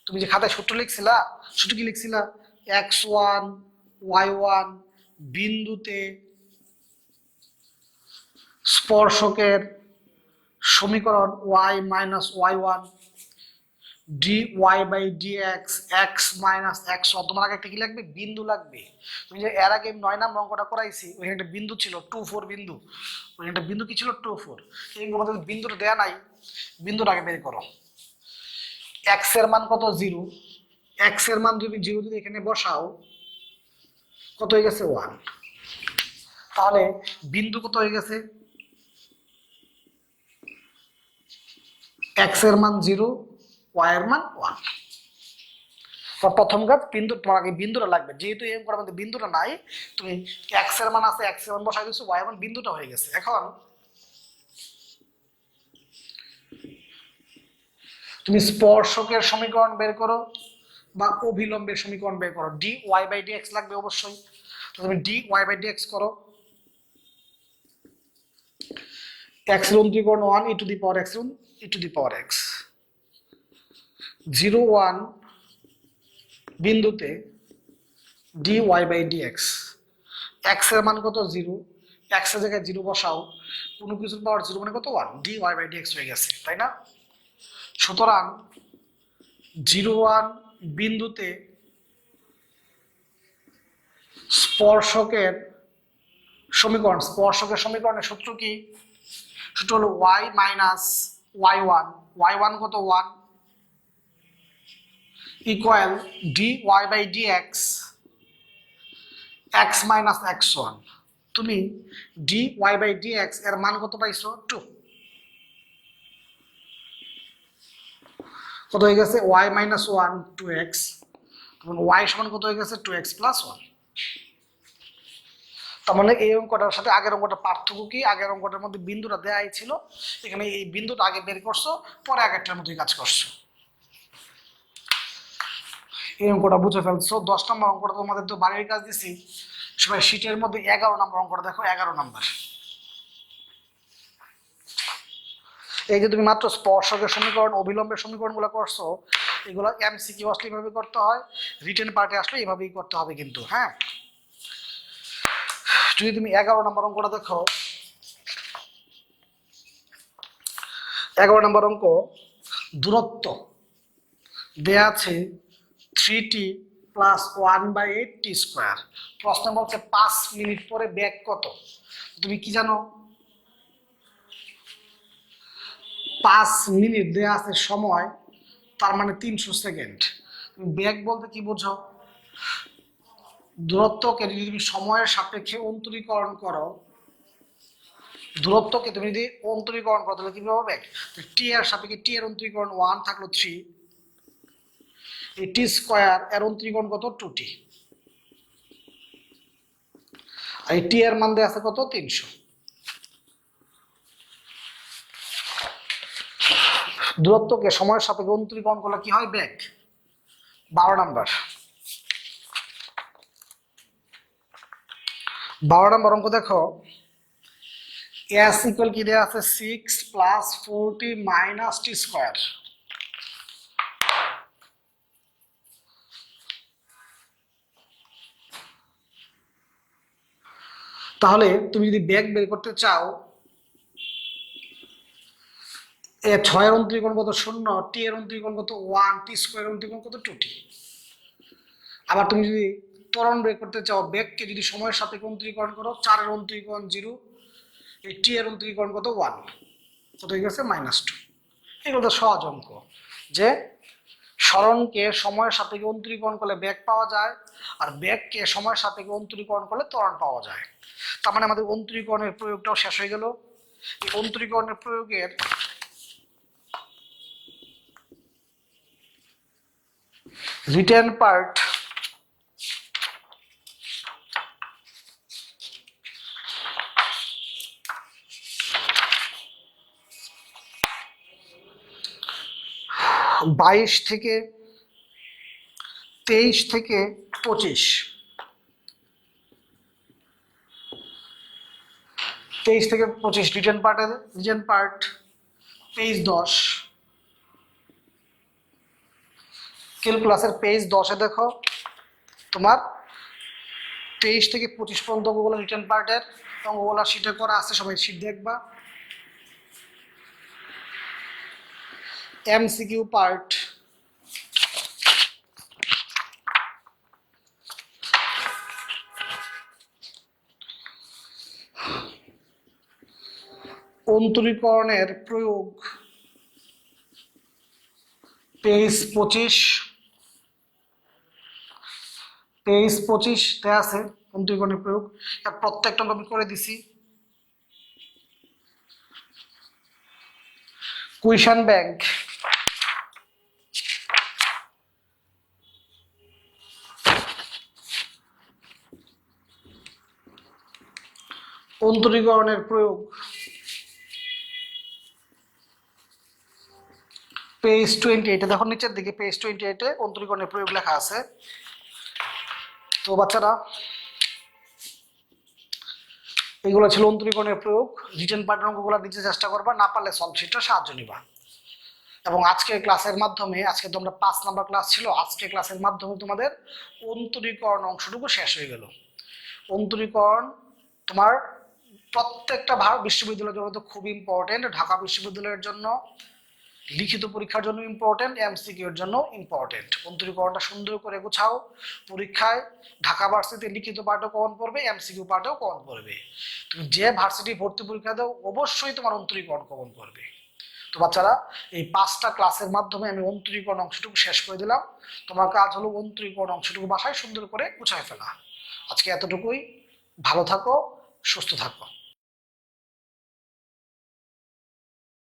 তুমি যে খাতায় সূত্র লিখছিলা, সূত্র কি লিখছিলা? x1 y1 বিন্দুতে স্পর্শকের সমীকরণ y minus y1 dy by dx x minus x1। তোমার আগে একটা কি লাগবে? বিন্দু লাগবে। তুমি যে এর আগে 9 নম্বর অঙ্কটা করাইছি, ওইখানে একটা বিন্দু ছিল 2 4 বিন্দু, ওইখানে একটা বিন্দু কি ছিল? 2 4। এই তোমাদের বিন্দুটা দেয়া নাই, বিন্দুটা আগে বের করো। x এর মান কত? 0। x এর মান যদি 0 যদি এখানে বসাও, কত হয়ে গেছে? 1। তাহলে বিন্দু কত হয়ে গেছে? x এর মান 0, y এর মান 1। প্রথম কাজ, বিন্দু, তোমার আগে বিন্দুটা লাগবে। যেহেতু এম করার মধ্যে বিন্দুটা নাই, তুমি x এর মান আছে, x এর মান বসাই দিছো, y এর মান, বিন্দুটা হয়ে গেছে। এখন তুমি স্পর্শকের সমীকরণ বের করো বা অভিলম্বের সমীকরণ বের করো। dy বাই dx লাগবে অবশ্যই। তো তুমি dy বাই dx করো। x এর অন্তরীকরণ 1 e to the power x e to the power x। 0 1 বিন্দুতে dy বাই dx, x এর মান কত? 0। x এর জায়গায় 0 বসাও, কোনো কিছুর পাওয়ার 0 মানে কত? 1। dy বাই dx হয়ে গেছে, তাই না? সুতরাং 0 1 বিন্দুতে স্পর্শকের সমীকরণ, স্পর্শকের সমীকরণের সূত্র কি? সূত্র হলো y মাইনাস y1, y1 কত? 1 equal dy by dx x minus x1। তুমি dy বাই dx এর মান কত পাইছো? 2। কত হয়ে গেছে? y মাইনাস 1 2x, তখন y সমান কত হয়ে গেছে? 2x plus 1। তার মানে এই অঙ্কটার সাথে আগের অঙ্কটার পার্থক্য কি? আগের অঙ্কটার মধ্যে বিন্দুটা দেয়াই ছিল, এখানে এই বিন্দুটা আগে বের করছো, পরে আগেরটার মতোই কাজ করছো। এই অঙ্কটা বুঝে ফেলছো। 10 নম্বর অঙ্কটা তোমাদের তো বাড়ির কাজ দিছি, সবাই শীটের মধ্যে 11 নম্বর অঙ্কটা দেখো, 11 নম্বর। এই যে তুমি মাত্র স্পর্শকের সমীকরণ, অবিলম্বের সমীকরণ গুলো করছো, এগুলো এমসিকিউ আসলে এইভাবে করতে হয়, রিটেন পার্টে আসলে এইভাবেই করতে হবে কিন্তু। হ্যাঁ, যদি তুমি 11 নম্বর অঙ্কটা দেখো, 11 নম্বর অঙ্ক, দূরত্ব দেয়া আছে 3t প্লাস 1/8t স্কোয়ার। প্রশ্ন বলছে 5 মিনিট পরে বেগ কত? তুমি কি জানো? 5 মিনিট দেয়া আছে সময়, তার মানে 300 সেকেন্ড। তুমি বেগ বলতে কি বোঝো? দূরত্বকে যদি তুমি সময়ের সাপেক্ষে অন্তরীকরণ করো, দূরত্বকে তুমি যদি অন্তরীকরণ করো, তাহলে কি হবে? টি এর সাপেক্ষে টি এর অন্তরীকরণ 1 থাকলো 3, এই টি স্কোয়ার এর অন্তরীকরণ কত? 2t। আর এই টি এর মান দেয়া আছে কত? 300। দূরত্বকে সময়ের সাপেক্ষে অন্তরীকরণ করলে কি হয়? বেগ। 12 নাম্বার, 12 নম্বর অঙ্ক দেখো, s ইকুয়াল কি দেয়া আছে? 6 plus 4t minus t square. তাহলে তুমি যদি বেগ বের করতে চাও, 6 এর অন্তরীকরণ কত? 0, টি এর অন্তরীকরণ কত? 1, টি স্কোয়ার অন্তরীকরণ কত? 2t। আবার তুমি যদি ত্বরণ বের করতে চাও, বেগকে যদি সময়ের সাপেক্ষে অন্তরীকরণ করো, 4 এর অন্তরীকরণ 0, এই টি এর অন্তরীকরণ কত? 1, কত হয়ে গেছে? -2। এগুলো তো সহজ অঙ্ক, যে সরণকে সময়ের সাপেক্ষে অন্তরীকরণ করলে বেগ পাওয়া যায়, আর বেগকে সময়ের সাপেক্ষে অন্তরীকরণ করলে ত্বরণ পাওয়া যায়। তার মানে আমাদের অন্তরীকরণের প্রয়োগটাও শেষ হয়ে গেল। এই অন্তরীকরণের প্রয়োগের রিটেন পার্ট বাইশ থেকে 23 থেকে 25, 23 থেকে 25 রিটেন পার্টের রিটেন পার্ট পেজ 10 ক্যালকুলাসের পেজ 10-এ দেখো তোমার 23 থেকে 25 পর্যন্ত অঙ্কগুলো রিটেন পার্টের অঙ্কগুলো শিটে করা আছে, সবাই শিট দেখবা। এমসিকিউ পার্ট অন্তরীকরণের প্রয়োগ পেজ 25 আছে অন্তরীকরণের প্রয়োগ। আর প্রত্যেকটা আমি করে দিছি। কুইশন ব্যাংক অন্তরীকরণের প্রয়োগ পেজ 28, দেখো নিচের দিকে পেজ 28-এ অন্তরীকরণের প্রয়োগ লেখা আছে। তো বাচ্চারা এইগুলো ছিল অন্তরীকরণের প্রয়োগ। রিটেন পার্টের অঙ্কগুলো নিচে চেষ্টা করবা, না পারলে সলভ শিটটা সাহায্য নিবা। এবং আজকের ক্লাসের মাধ্যমে, আজকে তোমরা 5 নাম্বার ক্লাস ছিল, আজকে ক্লাসের মাধ্যমে তোমাদের অন্তরীকরণ অংশটুকু শেষ হয়ে গেল। অন্তরীকরণ তোমার প্রত্যেকটা ভারত বিশ্ববিদ্যালয়ের জন্য তো খুব ইম্পর্টেন্ট। ঢাকা বিশ্ববিদ্যালয়ের জন্য লিখিত পরীক্ষার জন্য ইম্পর্টেন্ট, এমসিকিউ এর জন্য ইম্পর্টেন্ট। অন্তরীকরণটা সুন্দর করে গোছাও, পরীক্ষায় ঢাকা ভার্সিটিতে লিখিত পাঠও কমন পড়বে, এমসিকিউ পাঠও কমন পড়বে। তুমি যে ভার্সিটি ভর্তি পরীক্ষা দাও অবশ্যই তোমার অন্তরীকরণ কমন পড়বে। তো বাচ্চারা এই 5টা ক্লাসের মাধ্যমে আমি অন্তরীকরণ অংশটুকু শেষ করে দিলাম। তোমার কাজ হলো অন্তরীকরণ অংশটুকু বাসায় সুন্দর করে গুছায় ফেলা। আজকে এতটুকুই। ভালো থাকো, সুস্থ থাকো।